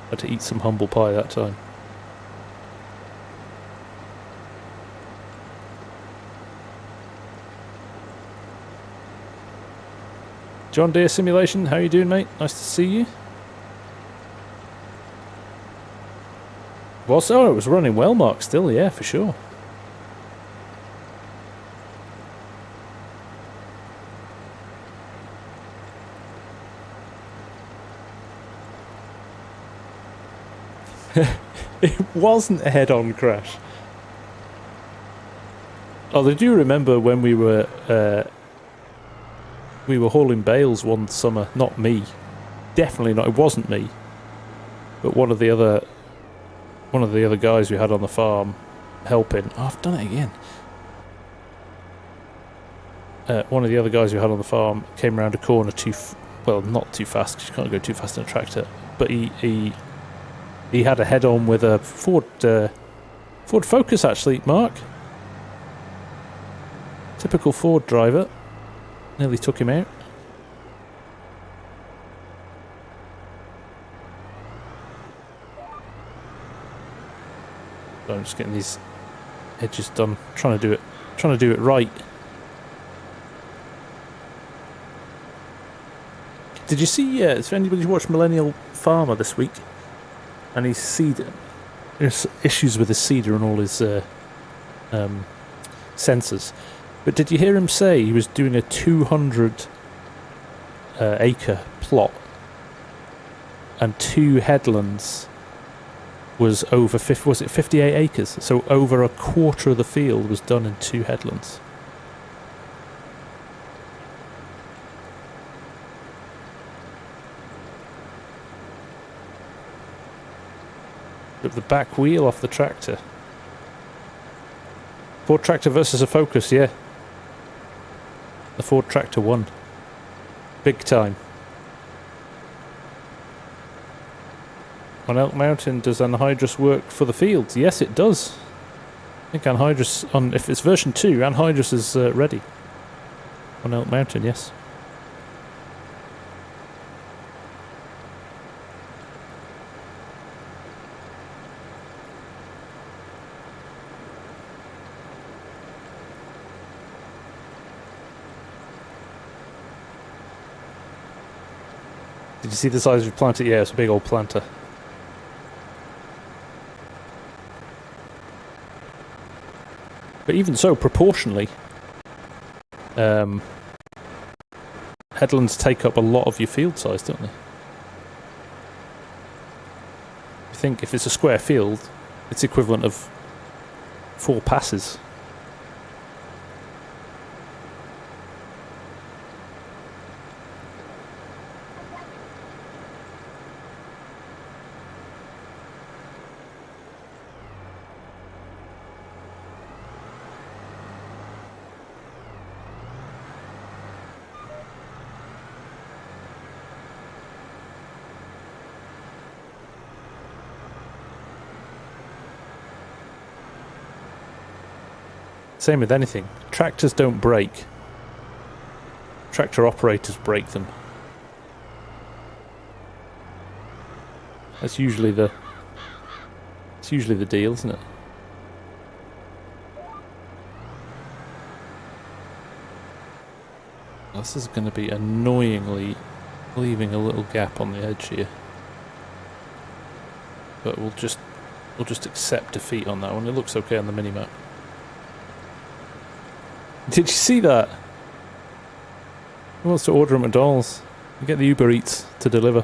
I had to eat some humble pie that time. John Deere Simulation, how you doing, mate? Nice to see you. It was running well, Mark, still, yeah, for sure. It wasn't a head-on crash. Oh, I do remember when we were hauling bales one summer. Not me, definitely not. It wasn't me, but one of the other guys we had on the farm helping. Oh, I've done it again. One of the other guys we had on the farm came around a corner not too fast, because you can't go too fast in a tractor, but he had a head-on with a Ford Focus, actually, Mark. Typical Ford driver. Nearly took him out. So I'm just getting these edges done. Trying to do it right. Did you see, has anybody watched Millennial Farmer this week? And his seeder, there's issues with his seeder and all his sensors. But did you hear him say he was doing a 200 acre plot and 2 headlands was over 50, was it 58 acres? So over a quarter of the field was done in 2 headlands. Rip the back wheel off the tractor. Ford tractor versus a Focus, yeah. The Ford tractor won. Big time. On Elk Mountain, does anhydrous work for the fields? Yes, it does. I think anhydrous, if it's version 2, anhydrous is ready. On Elk Mountain, yes. Did you see the size of your planter? Yeah, it's a big old planter. But even so, proportionally, headlands take up a lot of your field size, don't they? I think if it's a square field, it's equivalent of 4 passes. Same with anything. Tractors don't break. Tractor operators break them. That's usually the deal, isn't it? This is going to be annoyingly leaving a little gap on the edge here. But we'll just accept defeat on that one. It looks okay on the minimap. Did you see that? Who wants to order at McDonald's? You get the Uber Eats to deliver.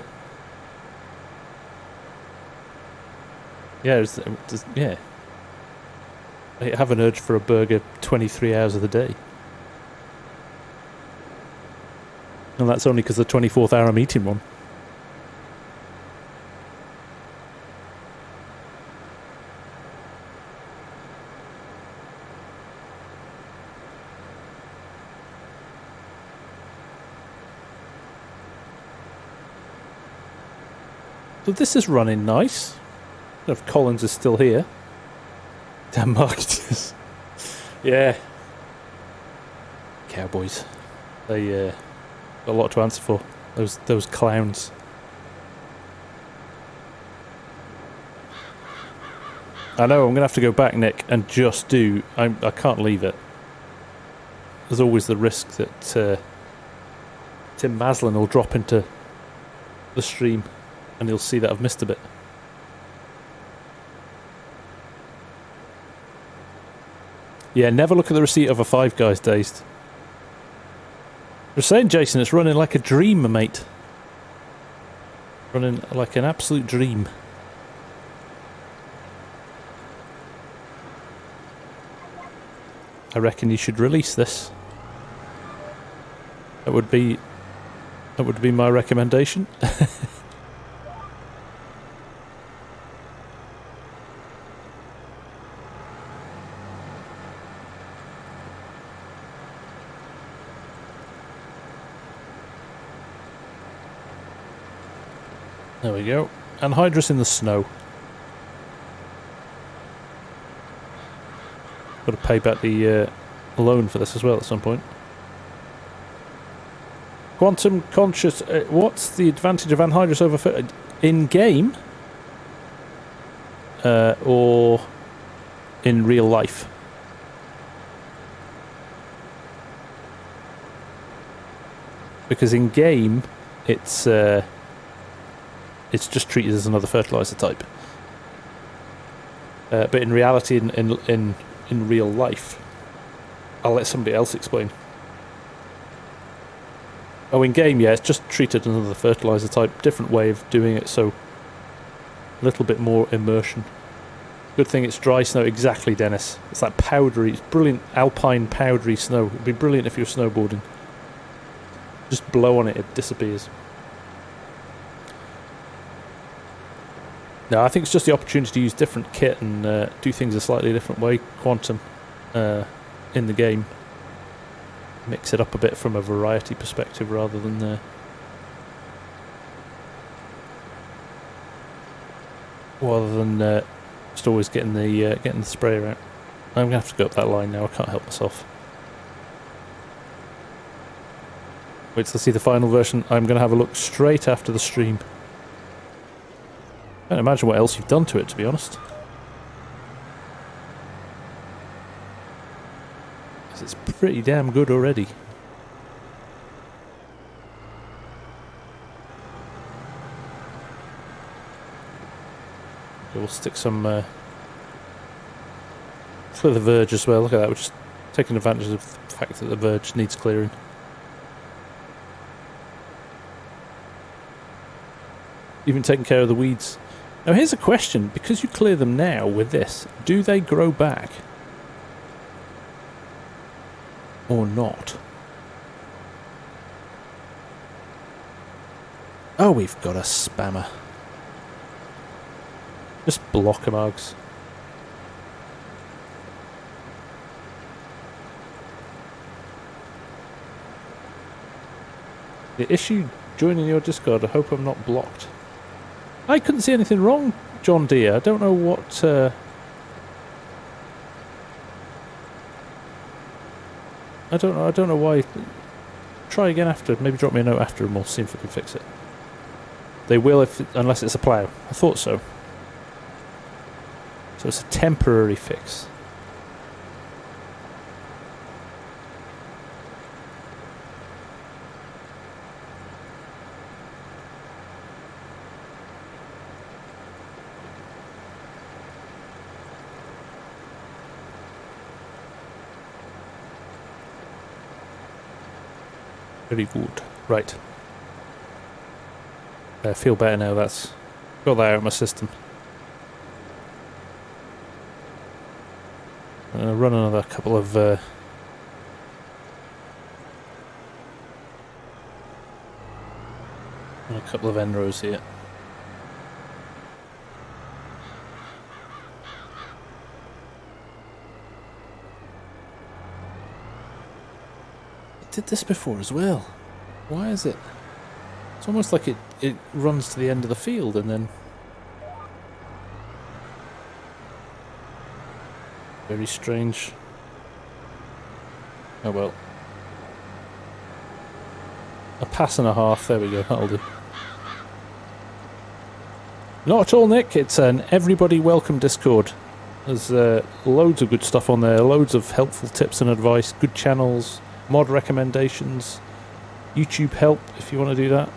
Yeah, yeah. I have an urge for a burger 23 hours of the day. And that's only because the 24th hour I'm eating one. So this is running nice. I don't know if Collins is still here. Damn marketers. Yeah. Cowboys. They got a lot to answer for. Those clowns. I know, I'm going to have to go back, Nick, and just do... I can't leave it. There's always the risk that Tim Maslin will drop into the stream and he'll see that I've missed a bit. Yeah, never look at the receipt of a Five Guys Dazed. You're saying, Jason, it's running like a dream, mate. Running like an absolute dream. I reckon you should release this. That would be my recommendation. There we go. Anhydrous in the snow. Got to pay back the loan for this as well at some point. Quantum conscious. What's the advantage of anhydrous over in game or in real life? Because in game it's just treated as another fertilizer type. But in reality, in real life, I'll let somebody else explain. Oh, in game, yeah, it's just treated as another fertilizer type. Different way of doing it, so a little bit more immersion. Good thing it's dry snow. Exactly, Dennis. It's that powdery, it's brilliant alpine powdery snow. It'd be brilliant if you're snowboarding. Just blow on it, it disappears. No, I think it's just the opportunity to use different kit and do things a slightly different way. Quantum in the game. Mix it up a bit from a variety perspective rather than just always getting the sprayer out. I'm gonna have to go up that line now. I can't help myself. Wait till I see the final version. I'm gonna have a look straight after the stream. I can't imagine what else you've done to it, to be honest. It's pretty damn good already. We'll stick some clear the verge as well. Look at that, we're just taking advantage of the fact that the verge needs clearing. Even taking care of the weeds. Now here's a question, because you clear them now with this, do they grow back? Or not? Oh, we've got a spammer. Just block him, Args. The issue joining your Discord, I hope I'm not blocked. I couldn't see anything wrong, John Deere. I don't know what... I don't know why. Try again after. Maybe drop me a note after and we'll see if we can fix it. They will unless it's a plough. I thought so. So it's a temporary fix. Very good. Right. I feel better now. That's got that out of my system. I'm going to run another couple of and a couple of end rows here. Did this before as well. Why is it? It's almost like it runs to the end of the field and then... Very strange. Oh well. A pass and a half, there we go, that'll do. Not at all, Nick, it's an everybody welcome Discord. There's loads of good stuff on there, loads of helpful tips and advice, good channels, mod recommendations, YouTube help if you want to do that.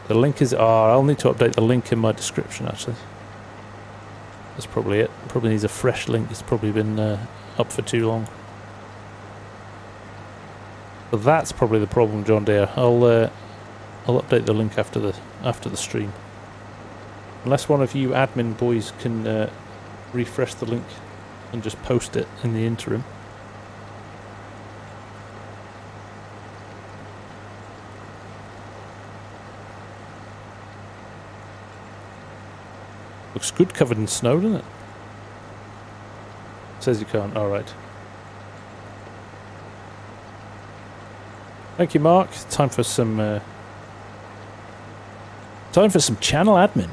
The link is... I'll need to update the link in my description actually. That's probably it. Probably needs a fresh link. It's probably been up for too long. But that's probably the problem, John Deere. I'll update the link after the stream. Unless one of you admin boys can refresh the link and just post it in the interim. Looks good covered in snow, doesn't it? Says you can't. Alright. Thank you, Mark. Time for some channel admin.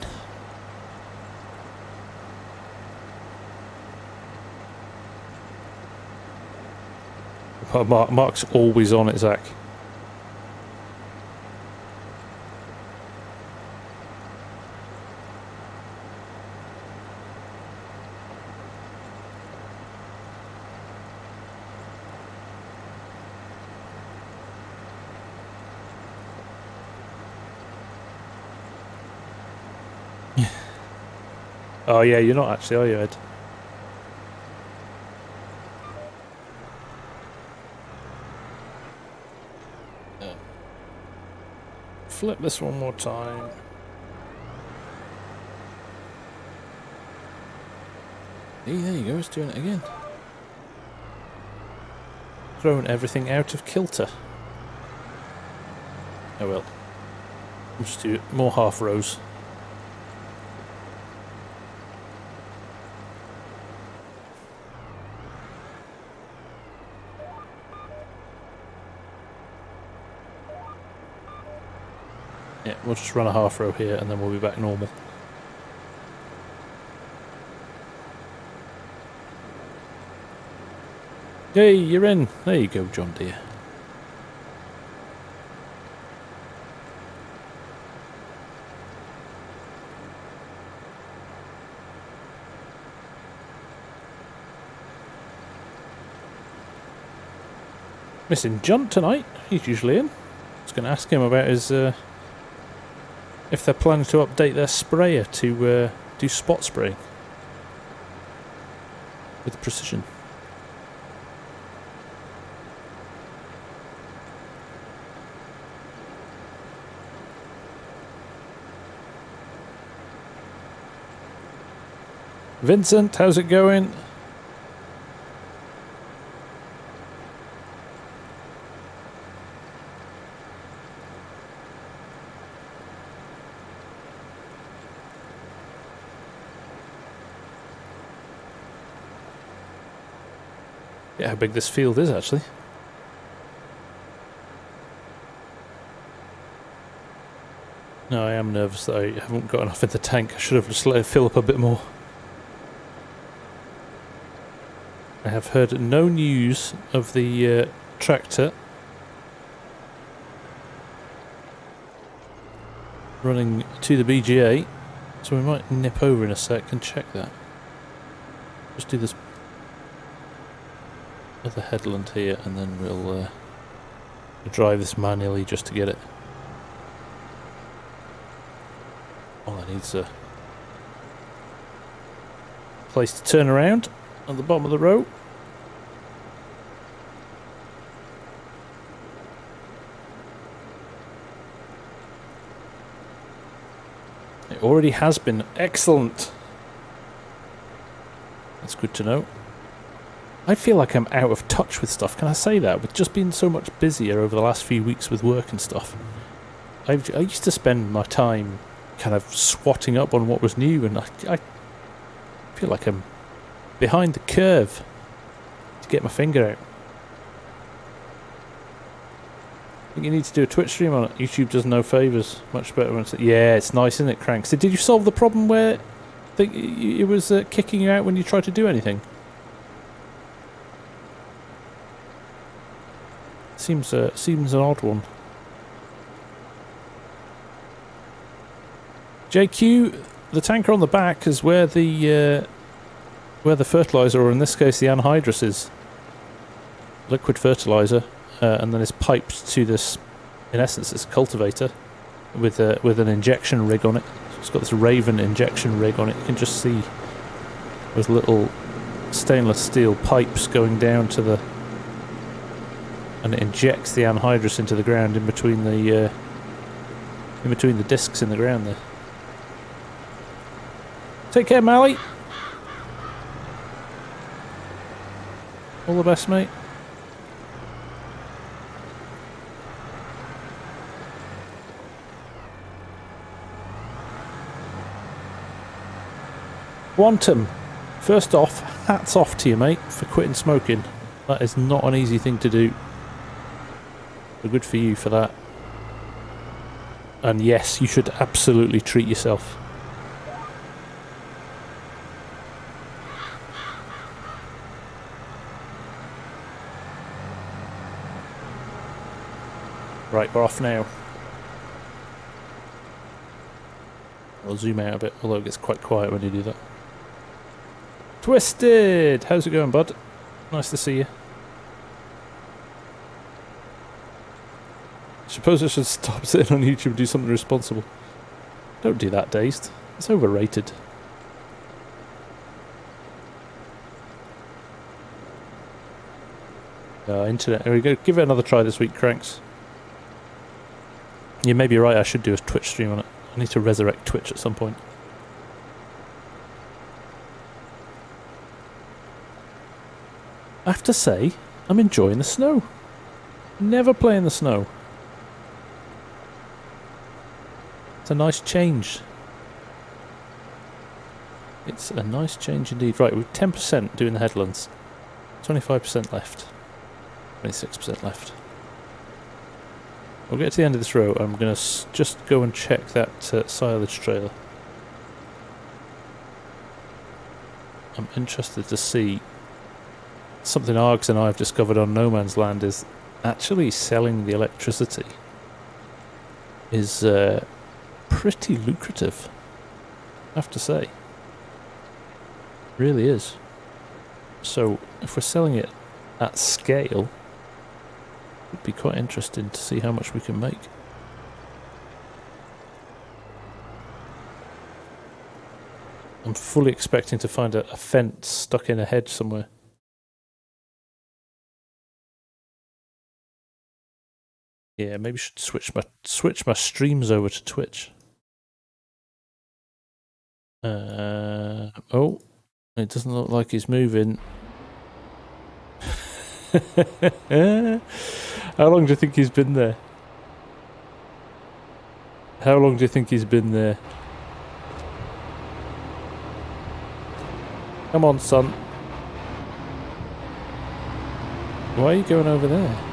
Mark's always on it, Zach. Oh yeah, you're not actually, are you, Ed? Flip this one more time. Hey, there you go, it's doing it again. Throwing everything out of kilter. Oh well. We'll just do more half rows. Yeah, we'll just run a half row here and then we'll be back normal. Hey, you're in. There you go, John dear. Missing John tonight. He's usually in. I was going to ask him about his if they're planning to update their sprayer to do spot spraying with precision. Vincent, how's it going? Yeah, how big this field is actually. No, I am nervous that I haven't got enough in the tank. I should have just let it fill up a bit more. I have heard no news of the tractor running to the BGA, so we might nip over in a sec and check that. Just do this other headland here and then we'll drive this manually just to get it. Oh, that needs a place to turn around at the bottom of the row. It already has been. Excellent. That's good to know. I feel like I'm out of touch with stuff. Can I say that? With just being so much busier over the last few weeks with work and stuff. I used to spend my time kind of swatting up on what was new, and I feel like I'm behind the curve to get my finger out. I think you need to do a Twitch stream on it. YouTube does no favours. Much better when it's... Yeah, it's nice, isn't it, Crank? So did you solve the problem where it was kicking you out when you tried to do anything? Seems an odd one. JQ, the tanker on the back is where the fertilizer, or in this case the anhydrous, is. Liquid fertilizer, and then it's piped to this. In essence, it's a cultivator with an injection rig on it. So it's got this Raven injection rig on it. You can just see with little stainless steel pipes going down to the, and it injects the anhydrous into the ground in between the discs in the ground there. Take care, Mally. All the best, mate. Quantum, first off, hats off to you, mate, for quitting smoking. That is not an easy thing to do. So good for you for that. And yes, you should absolutely treat yourself. Right, we're off now. I'll zoom out a bit, although it gets quite quiet when you do that. Twisted! How's it going, bud? Nice to see you. Suppose I should stop sitting on YouTube and do something responsible. Don't do that, Dazed. It's overrated. Internet. Here we go. Give it another try this week, Cranks. You may be right. I should do a Twitch stream on it. I need to resurrect Twitch at some point. I have to say, I'm enjoying the snow. Never play in the snow. It's a nice change. It's a nice change indeed. Right, we're 10% doing the headlands. 25% left. 26% left. We'll get to the end of this row. I'm going to just go and check that silage trailer. I'm interested to see something Args and I have discovered on No Man's Land is actually selling the electricity is pretty lucrative, I have to say. Really is. So if we're selling it at scale, it'd be quite interesting to see how much we can make. I'm fully expecting to find a fence stuck in a hedge somewhere. Yeah, maybe I should switch my streams over to Twitch. Oh, it doesn't look like he's moving. How long do you think he's been there? How long do you think he's been there? Come on, son. Why are you going over there?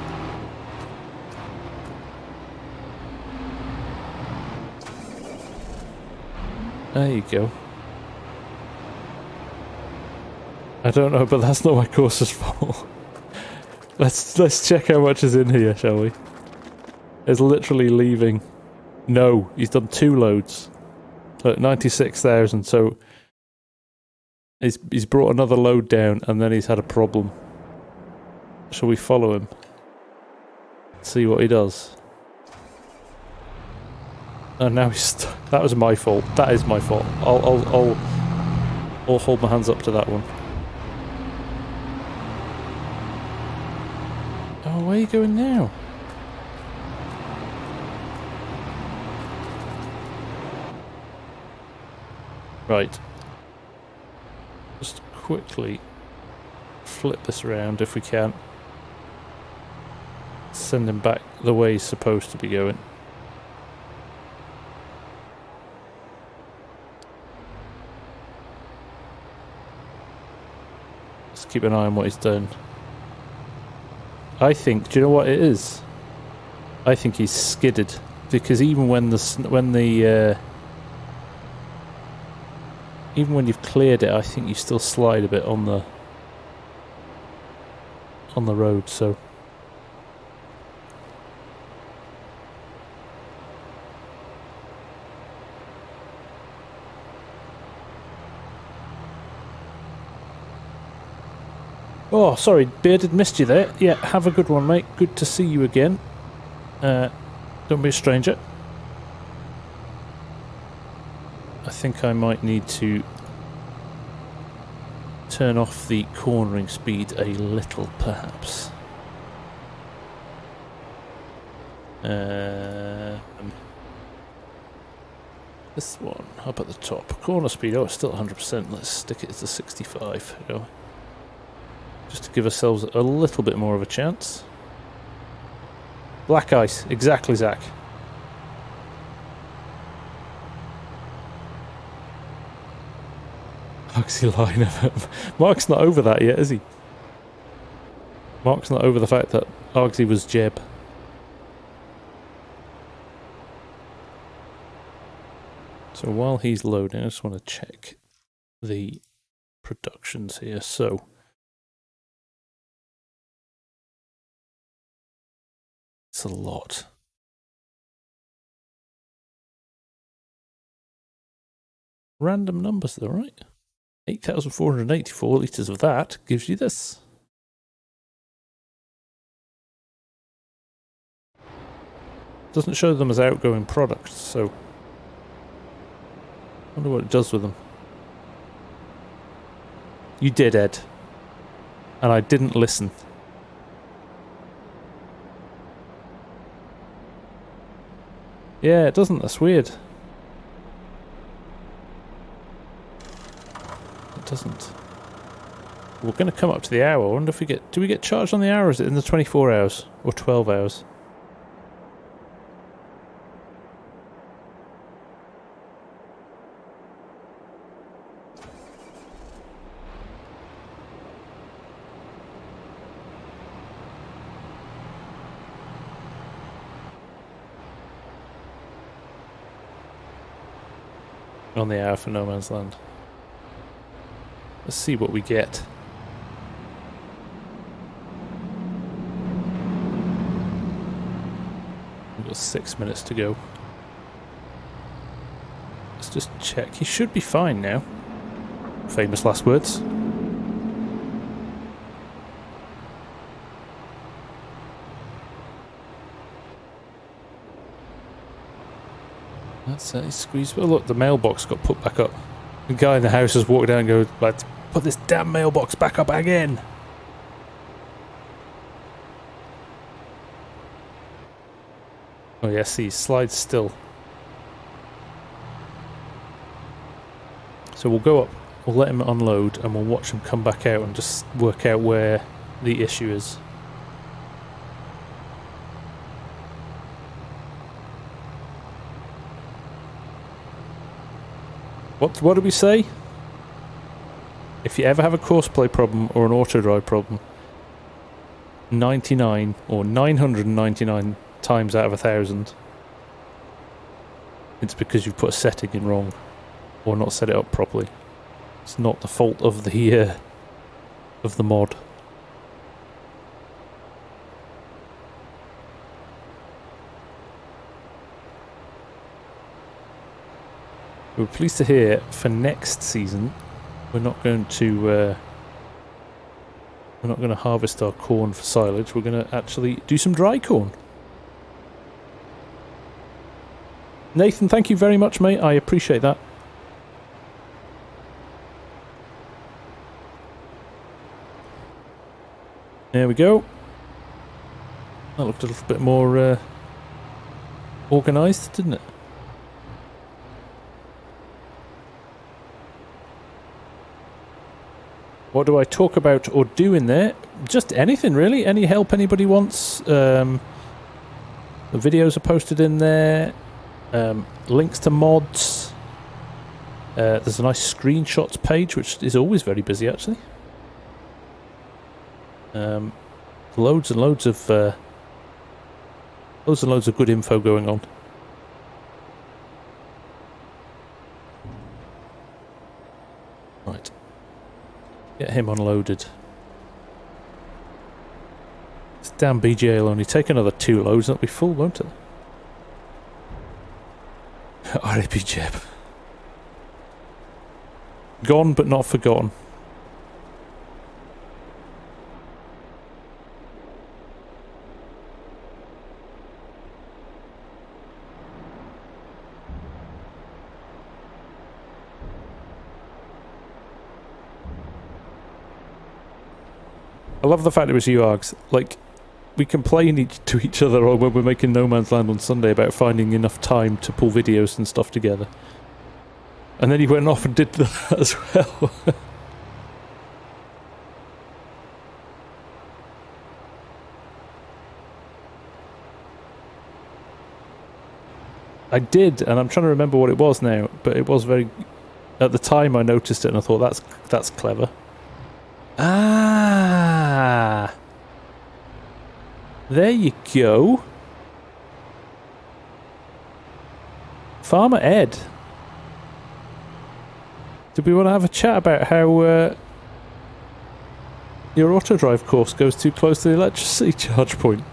There you go. I don't know, but that's not my Corsair's fault. Let's check how much is in here, shall we? It's literally leaving. No, he's done 2 loads. 96,000, so he's brought another load down and then he's had a problem. Shall we follow him? See what he does. And now that was my fault. That is my fault. I'll hold my hands up to that one. Oh, where are you going now? Right. Just quickly flip this around if we can. Send him back the way he's supposed to be going. Let's keep an eye on what he's done. I think, do you know what it is? I think he's skidded, because even when even when you've cleared it, I think you still slide a bit on the road, so oh, sorry, Bearded, missed you there. Yeah, have a good one, mate. Good to see you again. Don't be a stranger. I think I might need to turn off the cornering speed a little, perhaps. This one, up at the top. Corner speed, oh, it's still 100%. Let's stick it to 65, you know. Just to give ourselves a little bit more of a chance. Black ice, exactly, Zach. Argsy line. Mark's not over that yet, is he? Mark's not over the fact that Argsy was Jeb. So while he's loading, I just want to check the productions here. So it's a lot. Random numbers though, right? 8,484 litres of that gives you this. Doesn't show them as outgoing products, so Wonder what it does with them. You did, Ed. And I didn't listen. Yeah, it doesn't. That's weird. It doesn't. We're going to come up to the hour. I wonder if we get... Do we get charged on the hour? Or is it in the 24 hours? Or 12 hours? On the hour for No Man's Land. Let's see what we get. We've got 6 minutes to go. Let's just check. He should be fine now. Famous last words. That's he squeezed. Well, look, the mailbox got put back up. The guy in the house has walked down and goes, "Let's put this damn mailbox back up again." Oh yeah, see, slides still. So we'll go up, we'll let him unload, and we'll watch him come back out and just work out where the issue is. What did we say? If you ever have a courseplay problem or an auto drive problem, 99 or 999 times out of 1,000, it's because you've put a setting in wrong or not set it up properly. It's not the fault of the mod. We're pleased to hear for next season we're not going to harvest our corn for silage. We're going to actually do some dry corn. Nathan, thank you very much, mate. I appreciate that. There we go. That looked a little bit more organised, didn't it? What do I talk about or do in there? Just anything, really. Any help anybody wants. The videos are posted in there. Links to mods. There's a nice screenshots page, which is always very busy, actually. Loads and loads of good info going on. Right. Get him unloaded. This damn BGA will only take another 2 loads and it'll be full, won't it? RAP Jeb. Gone but not forgotten. I love the fact it was you, Args. Like, we complain to each other when we're making No Man's Land on Sunday about finding enough time to pull videos and stuff together. And then he went off and did that as well. I did, and I'm trying to remember what it was now, but it was very... At the time I noticed it and I thought, that's clever. Ah, there you go. Farmer Ed. Did we want to have a chat about how your auto drive course goes too close to the electricity charge point?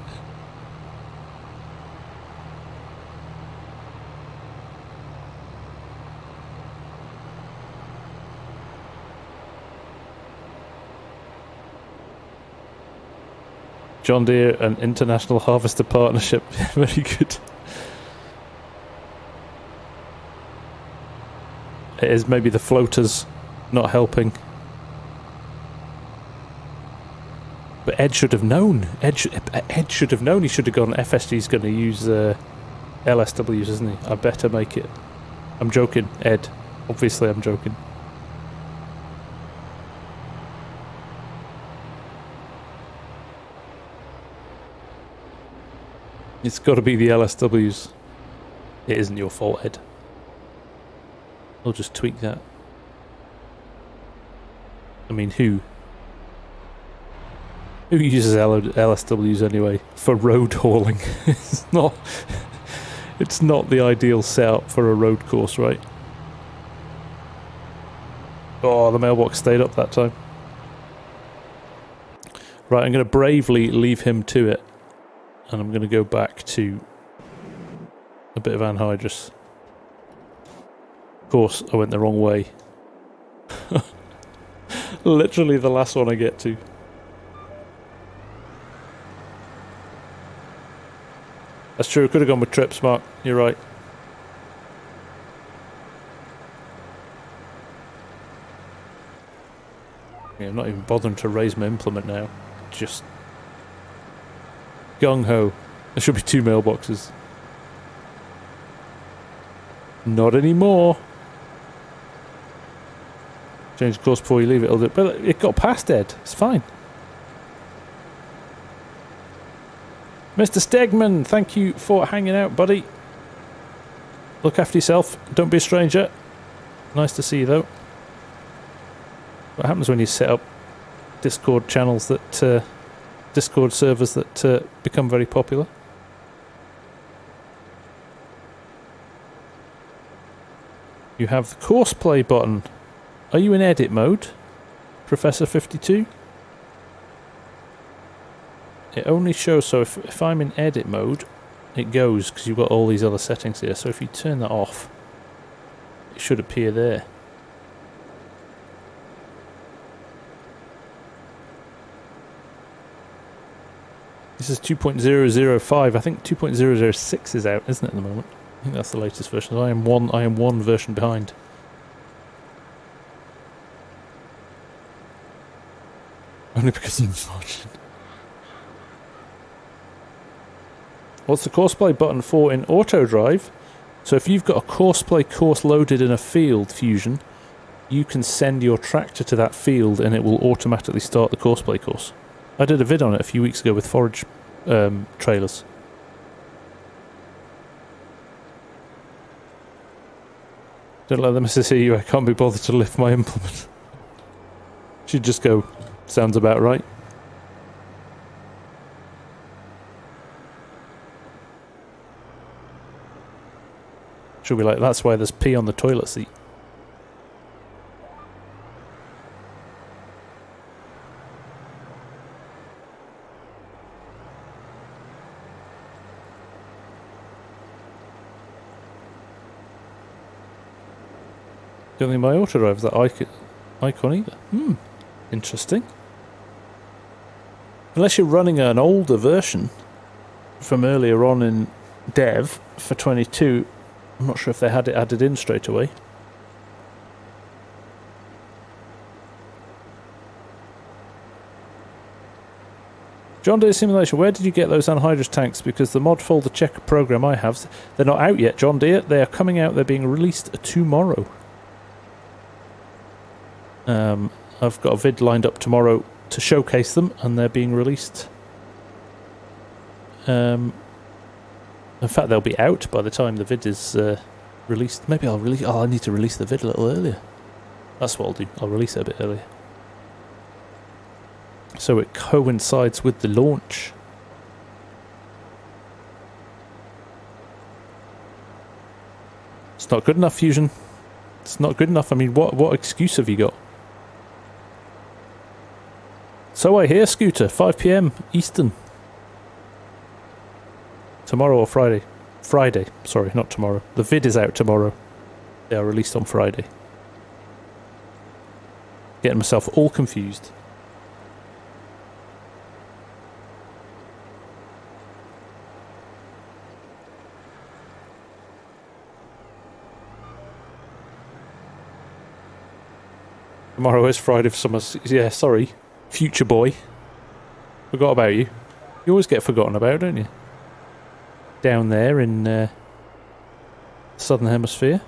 John Deere and International Harvester Partnership. Very good. It is maybe the floaters not helping. But Ed should have known. Ed should have known. He should have gone, FSG's going to use LSWs, isn't he? I better make it. I'm joking, Ed. Obviously I'm joking. It's got to be the LSWs. It isn't your fault, Ed. I'll just tweak that. I mean, who? Who uses LSWs anyway for road hauling? It's not the ideal setup for a road course, right? Oh, the mailbox stayed up that time. Right, I'm going to bravely leave him to it. And I'm going to go back to a bit of anhydrous. Of course, I went the wrong way. Literally the last one I get to. That's true, I could have gone with trips, Mark. You're right. Yeah, I'm not even bothering to raise my implement now. Just gung-ho. There should be 2 mailboxes. Not anymore. Change the course before you leave it. But it got past Ed. It's fine. Mr. Stegman, thank you for hanging out, buddy. Look after yourself. Don't be a stranger. Nice to see you, though. What happens when you set up Discord channels that... Discord servers that become very popular? You have the course play button. Are you in edit mode, Professor 52? It only shows, so if I'm in edit mode, it goes, because you've got all these other settings here. So if you turn that off, it should appear there. This is 2.005. I think 2.006 is out, isn't it, at the moment? I think that's the latest version. I am one version behind. Only because I'm watching. What's the courseplay button for in auto drive? So if you've got a courseplay course loaded in a field, Fusion, you can send your tractor to that field and it will automatically start the courseplay course. I did a vid on it a few weeks ago with forage trailers. Don't let the missus hear you, I can't be bothered to lift my implement. She'd just go, sounds about right. She'll be like, that's why there's pee on the toilet seat. Don't think my auto drive is that icon either. Interesting. Unless you're running an older version from earlier on in dev for 22, I'm not sure if they had it added in straight away. John Deere Simulation, where did you get those anhydrous tanks? Because the mod folder checker program I have, they're not out yet, John Deere. They are coming out, they're being released tomorrow. I've got a vid lined up tomorrow to showcase them, and they're being released. In fact, they'll be out by the time the vid is released. Maybe I'll release... Oh, I need to release the vid a little earlier. That's what I'll do. I'll release it a bit earlier. So it coincides with the launch. It's not good enough, Fusion. It's not good enough. I mean, what excuse have you got? So I hear, Scooter. 5 PM Eastern. Tomorrow or Friday? Friday. Sorry, not tomorrow. The vid is out tomorrow. They are released on Friday. Getting myself all confused. Tomorrow is Friday for summer. Yeah, sorry. Future boy. Forgot about you. You always get forgotten about, don't you? Down there in Southern Hemisphere.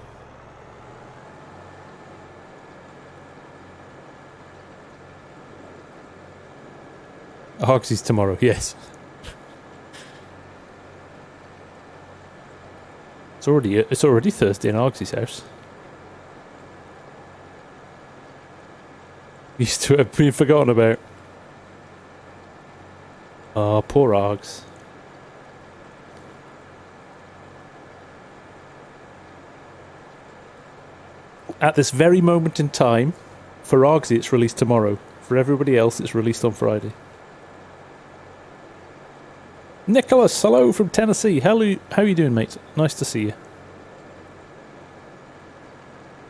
Argsy's tomorrow, yes. It's already Thursday in Argsy's house. Used to have been forgotten about. Oh, poor Args. At this very moment in time, for Argsy it's released tomorrow. For everybody else it's released on Friday. Nicholas, hello from Tennessee. How are you doing, mate? Nice to see you.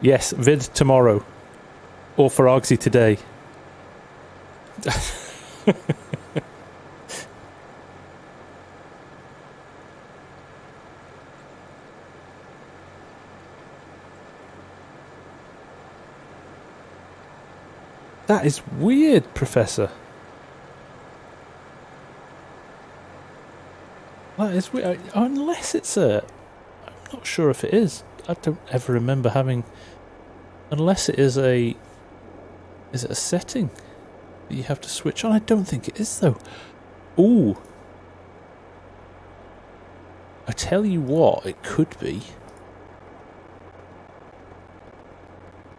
Yes, vid tomorrow. Or for Argsy today. That is weird, Professor. That is weird. Unless it's a... I'm not sure if it is. I don't ever remember having... Unless it is a... Is it a setting that you have to switch on? I don't think it is, though. Ooh. I tell you what, it could be.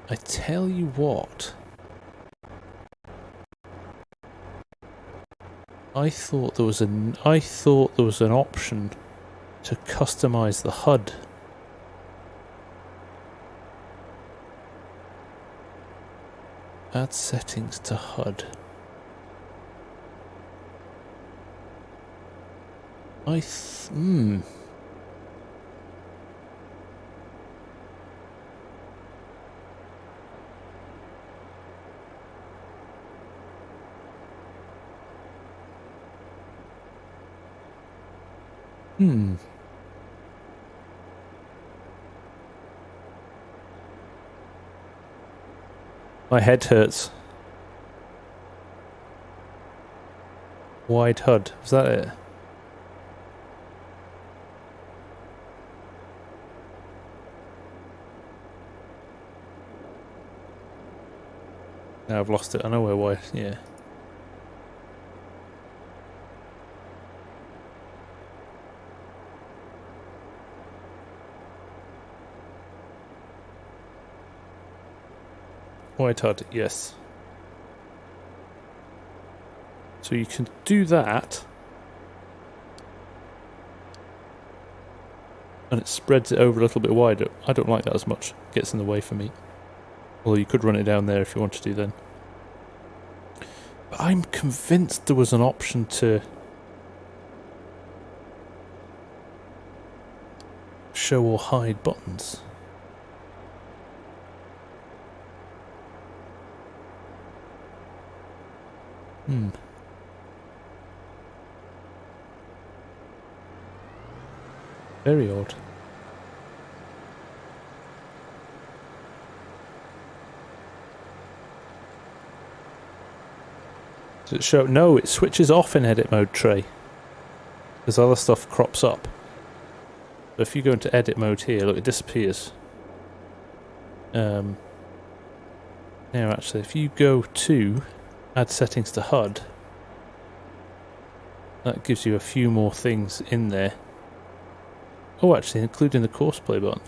I tell you what. I thought there was an option to customize the HUD. Add settings to HUD. My head hurts. Wide HUD. Was that it? Now I've lost it. I know where wide. Yeah. Wide HUD, yes. So you can do that. And it spreads it over a little bit wider. I don't like that as much. It gets in the way for me. Although you could run it down there if you wanted to then. But I'm convinced there was an option to show or hide buttons. Very odd. Does it show? No, it switches off in edit mode, Trey. Because other stuff crops up. But if you go into edit mode here, look, it disappears. Now actually, if you go to add settings to HUD, that gives you a few more things in there. Oh, actually, including the course play button.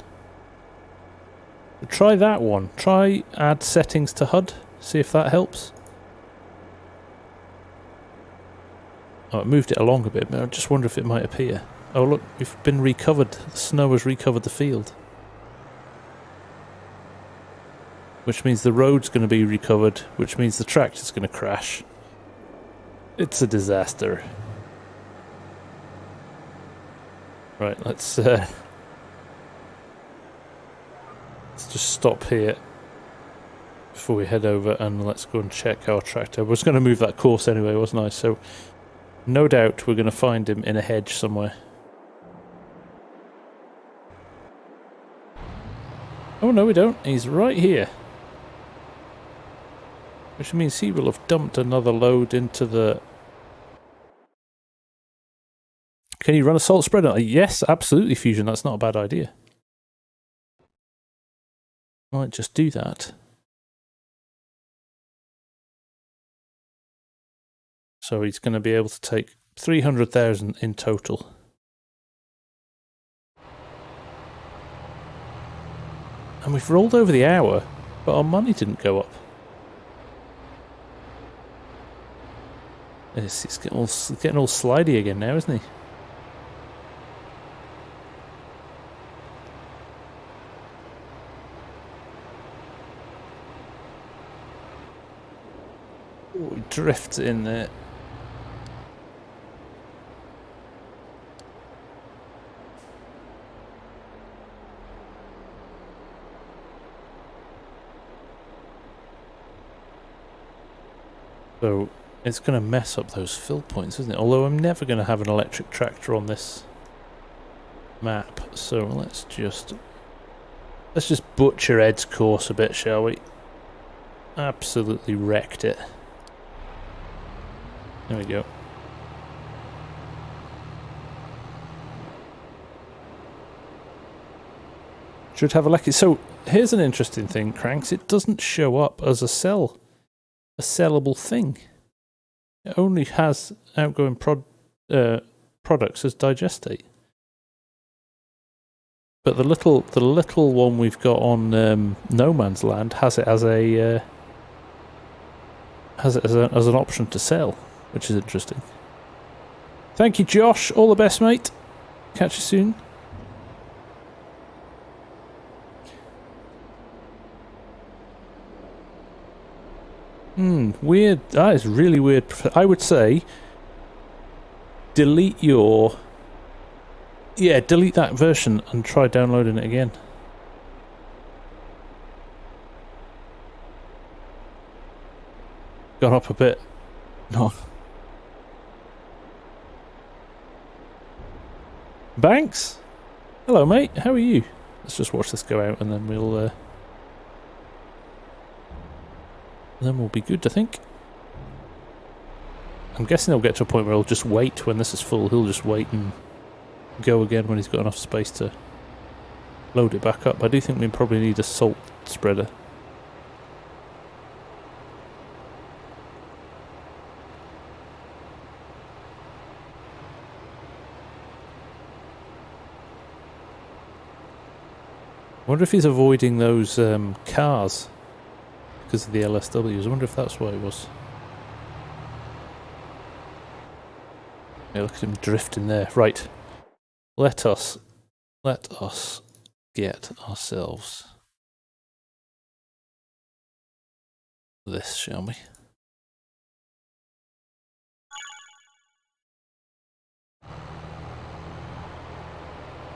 But try that one. Try add settings to HUD. See if that helps. Oh, it moved it along a bit, but I just wonder if it might appear. Oh look, we've been recovered. The snow has recovered the field. Which means the road's going to be recovered, which means the tractor's going to crash. It's a disaster. Right, let's just stop here before we head over and let's go and check our tractor. I was going to move that course anyway, wasn't I? So no doubt we're going to find him in a hedge somewhere. Oh no, we don't. He's right here. Which means he will have dumped another load into the... Can you run a salt spreader? Yes, absolutely, Fusion. That's not a bad idea. I might just do that. So he's going to be able to take 300,000 in total. And we've rolled over the hour, but our money didn't go up. He's getting all slidey again now, isn't he? Oh, he drifts in there. So it's going to mess up those fill points, isn't it? Although I'm never going to have an electric tractor on this map, so let's just butcher Ed's course a bit, shall we? Absolutely wrecked it. There we go. Should have a lucky. So here's an interesting thing, Cranks. It doesn't show up as a sellable thing. It only has outgoing products as digestate. But the little one we've got on No Man's Land has it as a as an option to sell, which is interesting. Thank you, Josh. All the best, mate. Catch you soon. Weird. That is really weird. I would say delete your... Yeah, delete that version and try downloading it again. Gone up a bit. No. Banks? Hello, mate. How are you? Let's just watch this go out and then we'll be good, I think. I'm guessing he'll get to a point where he'll just wait when this is full. He'll just wait and go again when he's got enough space to load it back up. I do think we probably need a salt spreader. I wonder if he's avoiding those cars because of the LSWs. I wonder if that's why it was. Yeah, look at him drifting there. Right. Let us get ourselves this, shall we?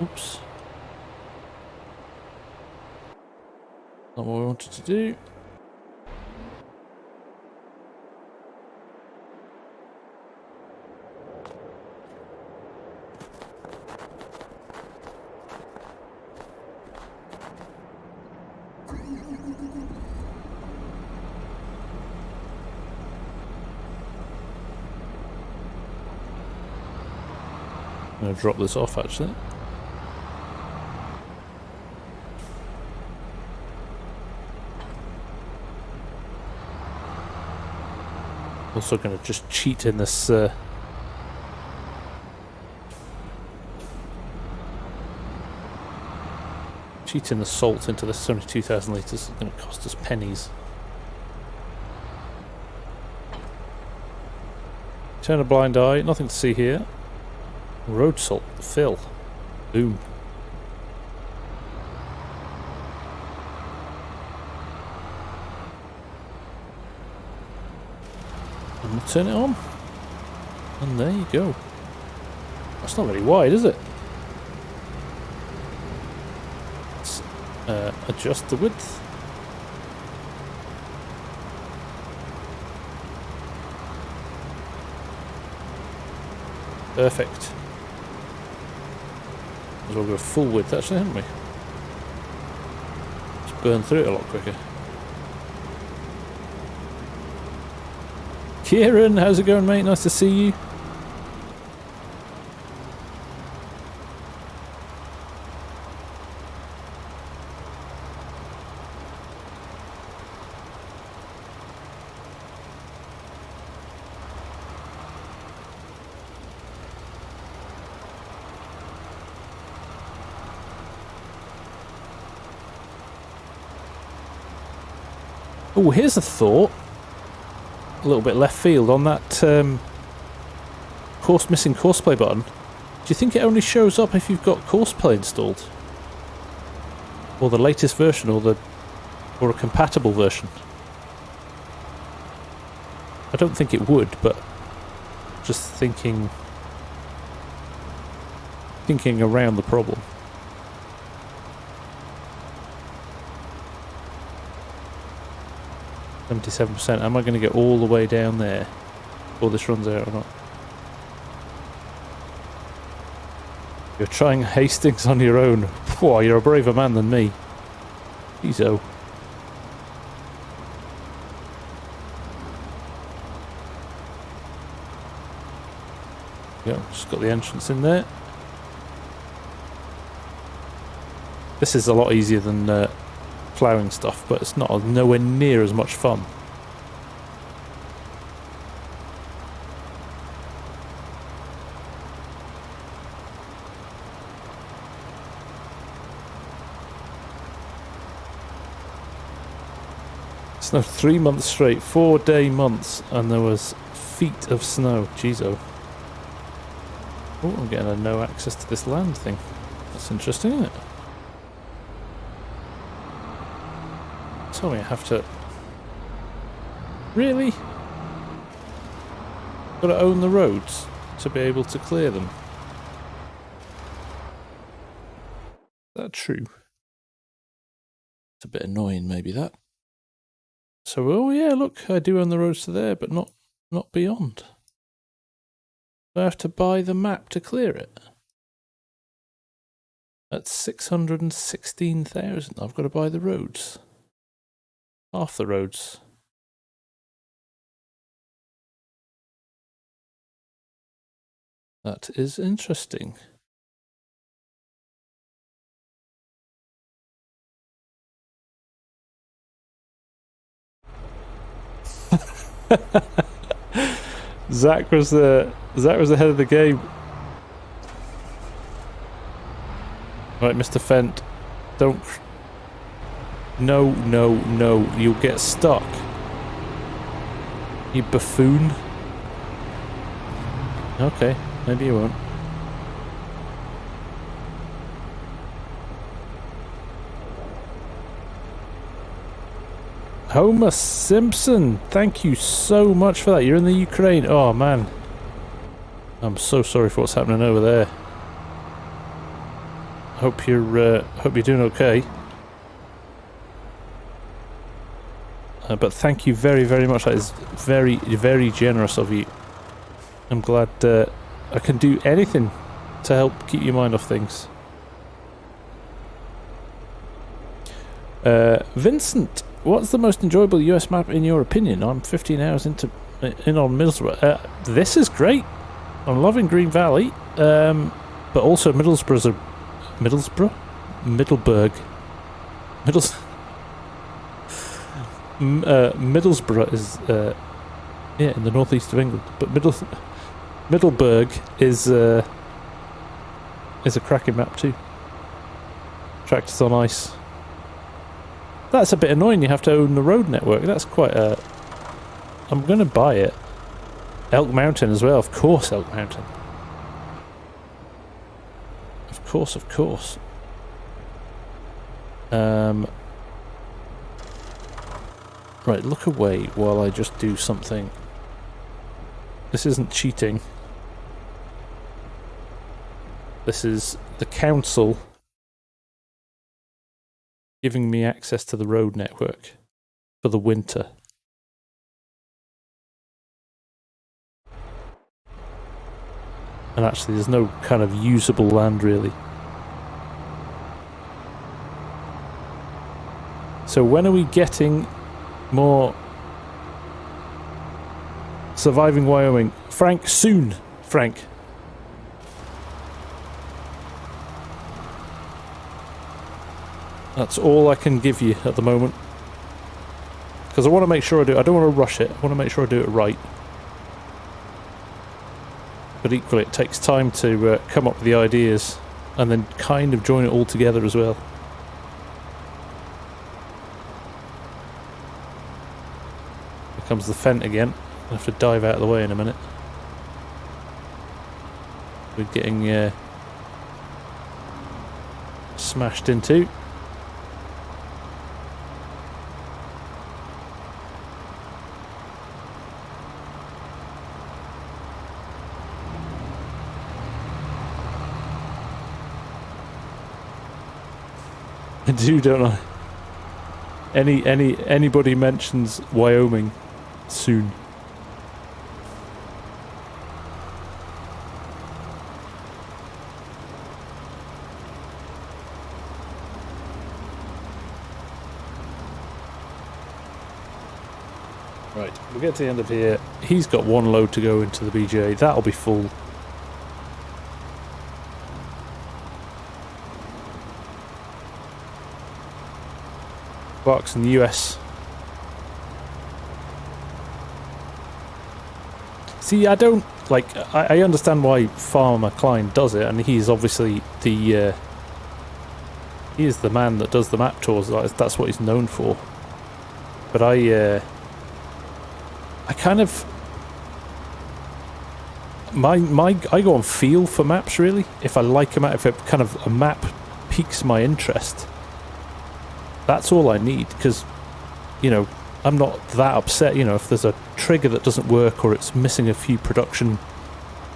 Oops. Not what we wanted to do. I'm going to drop this off actually. Also going to just cheat in this cheat in the salt into this. 72,000 litres. It's going to cost us pennies. Turn a blind eye, nothing to see here. Road salt, fill. Boom. And we'll turn it on. And there you go. That's not very wide, is it? Let's adjust the width. Perfect. Might as well go full width actually, haven't we? Just burn through it a lot quicker. Kieran, how's it going, mate? Nice to see you. Oh, here's a thought. A little bit left field on that missing courseplay button. Do you think it only shows up if you've got courseplay installed? Or the latest version, or a compatible version? I don't think it would, but just thinking around the problem. %. Am I going to get all the way down there before this runs out or not? You're trying Hastings on your own. Whoa, you're a braver man than me. Ezo. Yeah, just got the entrance in there. This is a lot easier than ploughing stuff, but it's nowhere near as much fun. Snow 3 months straight, 4-day months, and there was feet of snow. Jeez, oh. Oh, I'm getting a no access to this land thing. That's interesting, isn't it? Tell me I have to... Really? Got to own the roads to be able to clear them. Is that true? It's a bit annoying, maybe, that. So, oh yeah, look, I do own the roads to there, but not beyond. I have to buy the map to clear it. At 616,000, I've got to buy the roads. Half the roads. That is interesting. Zach was the head of the game. Right, Mr. Fent, don't. No, no, no! You'll get stuck. You buffoon. Okay, maybe you won't. Homer Simpson, thank you so much for that. You're in the Ukraine. Oh man, I'm so sorry for what's happening over there. Hope you're doing okay. But thank you very, very much. That is very, very generous of you. I'm glad I can do anything to help keep your mind off things. Vincent, what's the most enjoyable US map in your opinion? I'm 15 hours in on Middlesbrough. This is great. I'm loving Green Valley, but also Middlesbrough. Middlesbrough is in the northeast of England, but Middleburg is a cracking map too. Tractors on ice. That's a bit annoying. You have to own the road network. That's quite a... I'm going to buy it. Elk Mountain as well. Of course, Elk Mountain. Of course, of course. Right, look away while I just do something. This isn't cheating. This is the council giving me access to the road network for the winter. And actually there's no kind of usable land really. So when are we getting more Surviving Wyoming. Frank, soon, Frank. That's all I can give you at the moment. Because I want to make sure I do it. I don't want to rush it. I want to make sure I do it right. But equally, it takes time to come up with the ideas and then kind of join it all together as well. Here comes the Fent again. I'll have to dive out of the way in a minute. We're getting smashed into. I do, don't I? Anybody mentions Wyoming soon. Right, we'll get to the end of here. He's got one load to go into the BJ. That'll be full. Box in the US. See, I don't like. I understand why Farmer Klein does it, and he's obviously the. He is the man that does the map tours. That's what he's known for. But I kind of. I go on feel for maps really. If I like a map, if it kind of a map piques my interest. That's all I need, because, you know, I'm not that upset, you know, if there's a trigger that doesn't work or it's missing a few production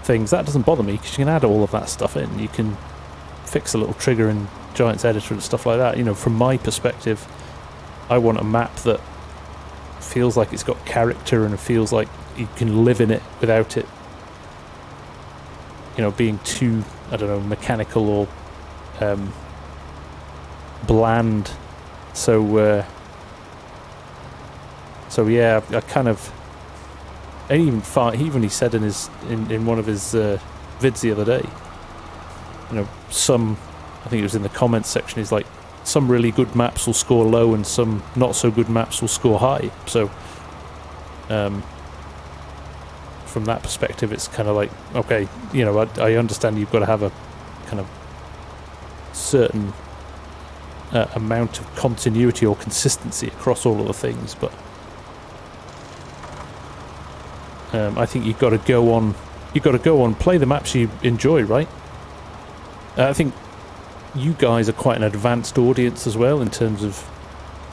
things, that doesn't bother me, because you can add all of that stuff in. You can fix a little trigger in Giants Editor and stuff like that. You know, from my perspective, I want a map that feels like it's got character and it feels like you can live in it without it, you know, being too, I don't know, mechanical or bland. So yeah, I kind of, and even he said in his in one of his vids the other day, you know, I think it was in the comments section, he's like, some really good maps will score low and some not so good maps will score high. So from that perspective, it's kind of like, okay, you know, I understand you've got to have a kind of certain amount of continuity or consistency across all of the things, but I think you've got to go on, play the maps you enjoy, right? I think you guys are quite an advanced audience as well, in terms of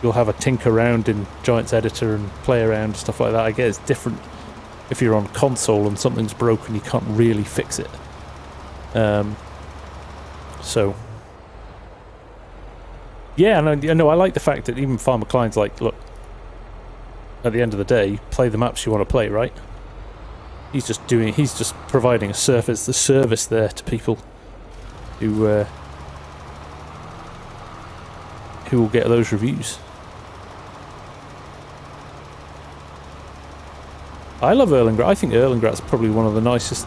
you'll have a tinker around in Giants Editor and play around and stuff like that. I guess it's different if you're on console and something's broken, you can't really fix it. So yeah, and I know I like the fact that even Farmer Klein's like, look, at the end of the day, play the maps you want to play, right? He's just providing the service there to people who will get those reviews. I love Erlengratt. I think Erlengratt's probably one of the nicest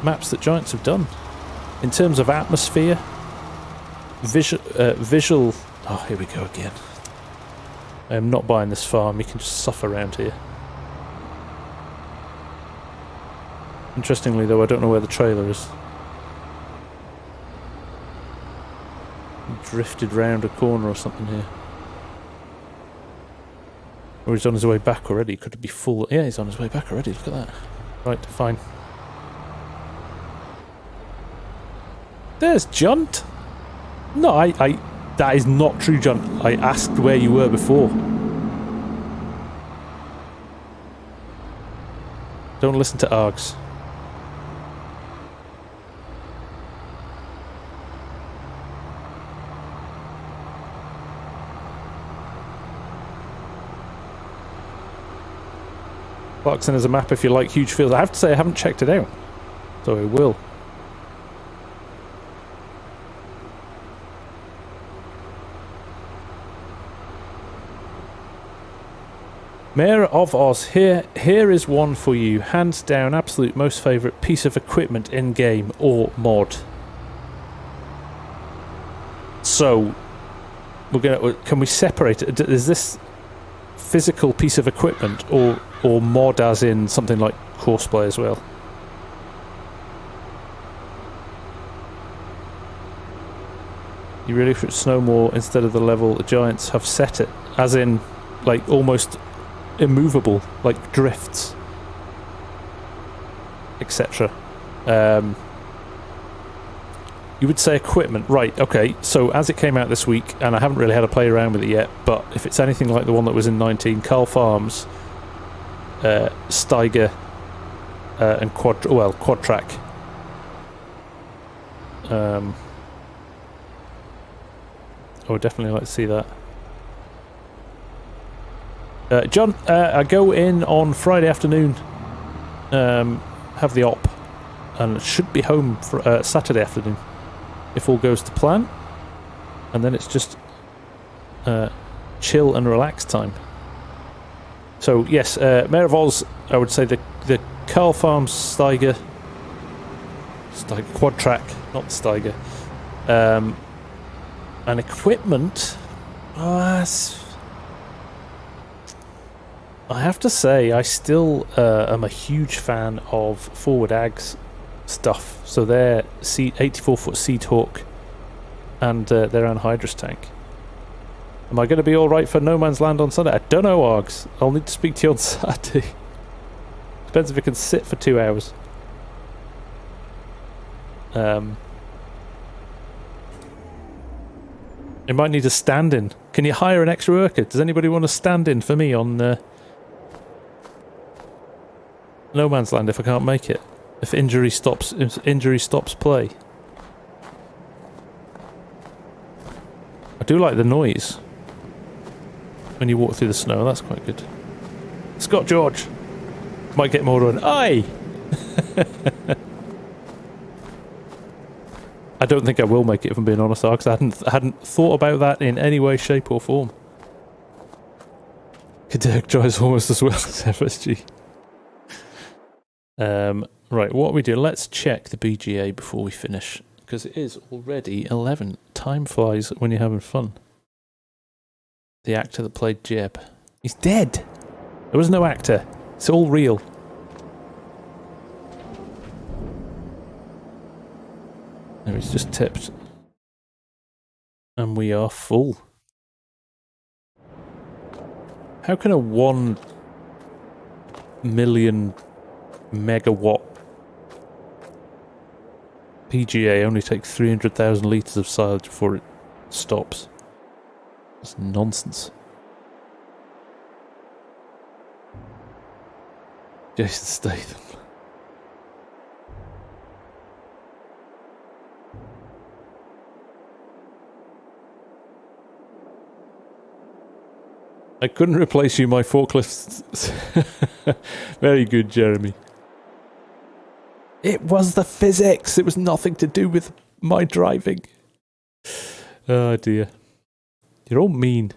maps that Giants have done in terms of atmosphere, visual. Oh, here we go again. I am not buying this farm. You can just suffer around here. Interestingly, though, I don't know where the trailer is. Drifted round a corner or something here. Or he's on his way back already. Could it be full? Yeah, he's on his way back already. Look at that. Right, fine. There's Junt. No, that is not true, Junt. I asked where you were before. Don't listen to args. Clarkson is a map if you like huge fields. I have to say I haven't checked it out, so I will. Mayor of Oz, here is one for you. Hands down, absolute most favourite piece of equipment in game or mod. So, can we separate it? Is this physical piece of equipment or mod as in something like Courseplay as well? You really should snow more instead of the level the Giants have set it, as in like almost immovable, like drifts, etc. You would say equipment, right? Okay, so as it came out this week, and I haven't really had a play around with it yet, but if it's anything like the one that was in 19, Carl Farms, Steiger, and Quad Track. I would definitely like to see that. John, I go in on Friday afternoon, have the op, and should be home for Saturday afternoon, if all goes to plan. And then it's just chill and relax time. So yes, Mayor of Oz, I would say the Carl Farms Steiger Quad Track, not Steiger. And equipment, I have to say, I still am a huge fan of Forward Ag's stuff. So their 84-foot Seed Hawk and their anhydrous tank. Am I going to be alright for No Man's Land on Sunday? I don't know, Args. I'll need to speak to you on Saturday. Depends if it can sit for 2 hours. It might need a stand-in. Can you hire an extra worker? Does anybody want to stand in for me on No Man's Land if I can't make it? If injury stops play. I do like the noise when you walk through the snow. That's quite good. Scott George might get more on. Aye. I don't think I will make it, if I'm being honest, because I hadn't thought about that in any way, shape or form. Kadirk tries almost as well as FSG. Right, what we do, let's check the BGA before we finish, because it is already 11. Time flies when you're having fun. The actor that played Jeb. He's dead! There was no actor. It's all real. There, he's just tipped. And we are full. How can a 1 million megawatt PGA only take 300,000 litres of silage before it stops? It's nonsense. Jason Statham. I couldn't replace you, my forklifts. Very good, Jeremy. It was the physics. It was nothing to do with my driving. Oh dear. You're all mean.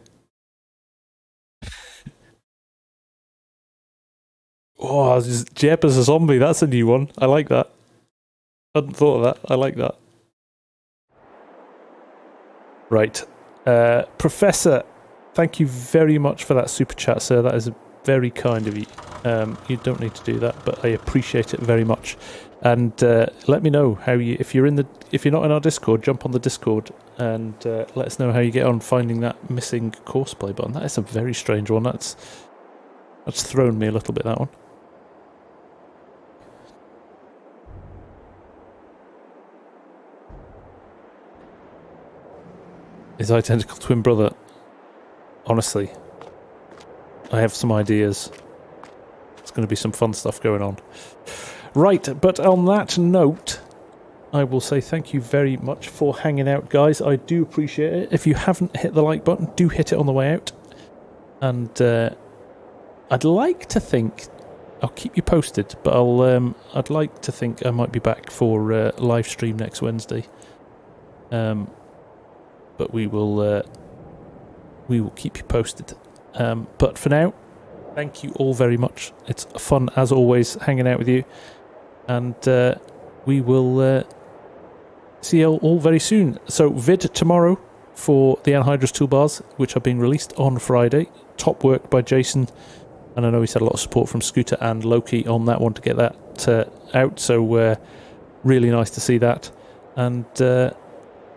Oh, Jeb as a zombie. That's a new one. I like that. I hadn't thought of that. I like that. Right. Professor, thank you very much for that super chat, sir. That is very kind of you. You don't need to do that, but I appreciate it very much. And let me know how if you're not in our Discord, jump on the Discord and let us know how you get on finding that missing Courseplay button. That is a very strange one. That's thrown me a little bit, that one. His identical twin brother. Honestly, I have some ideas. It's going to be some fun stuff going on. Right, but on that note, I will say thank you very much for hanging out, guys. I do appreciate it. If you haven't hit the like button, do hit it on the way out. And I'd like to think, I'll keep you posted, but I'd like to think I might be back for live stream next Wednesday. But we will keep you posted. But for now, thank you all very much. It's fun, as always, hanging out with you. And we will see you all very soon. So, vid tomorrow for the Anhydrous toolbars, which are being released on Friday. Top work by Jason. And I know he's had a lot of support from Scooter and Loki on that one to get that out. So, really nice to see that. And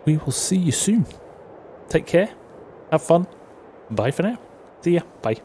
we will see you soon. Take care. Have fun. Bye for now. See ya. Bye.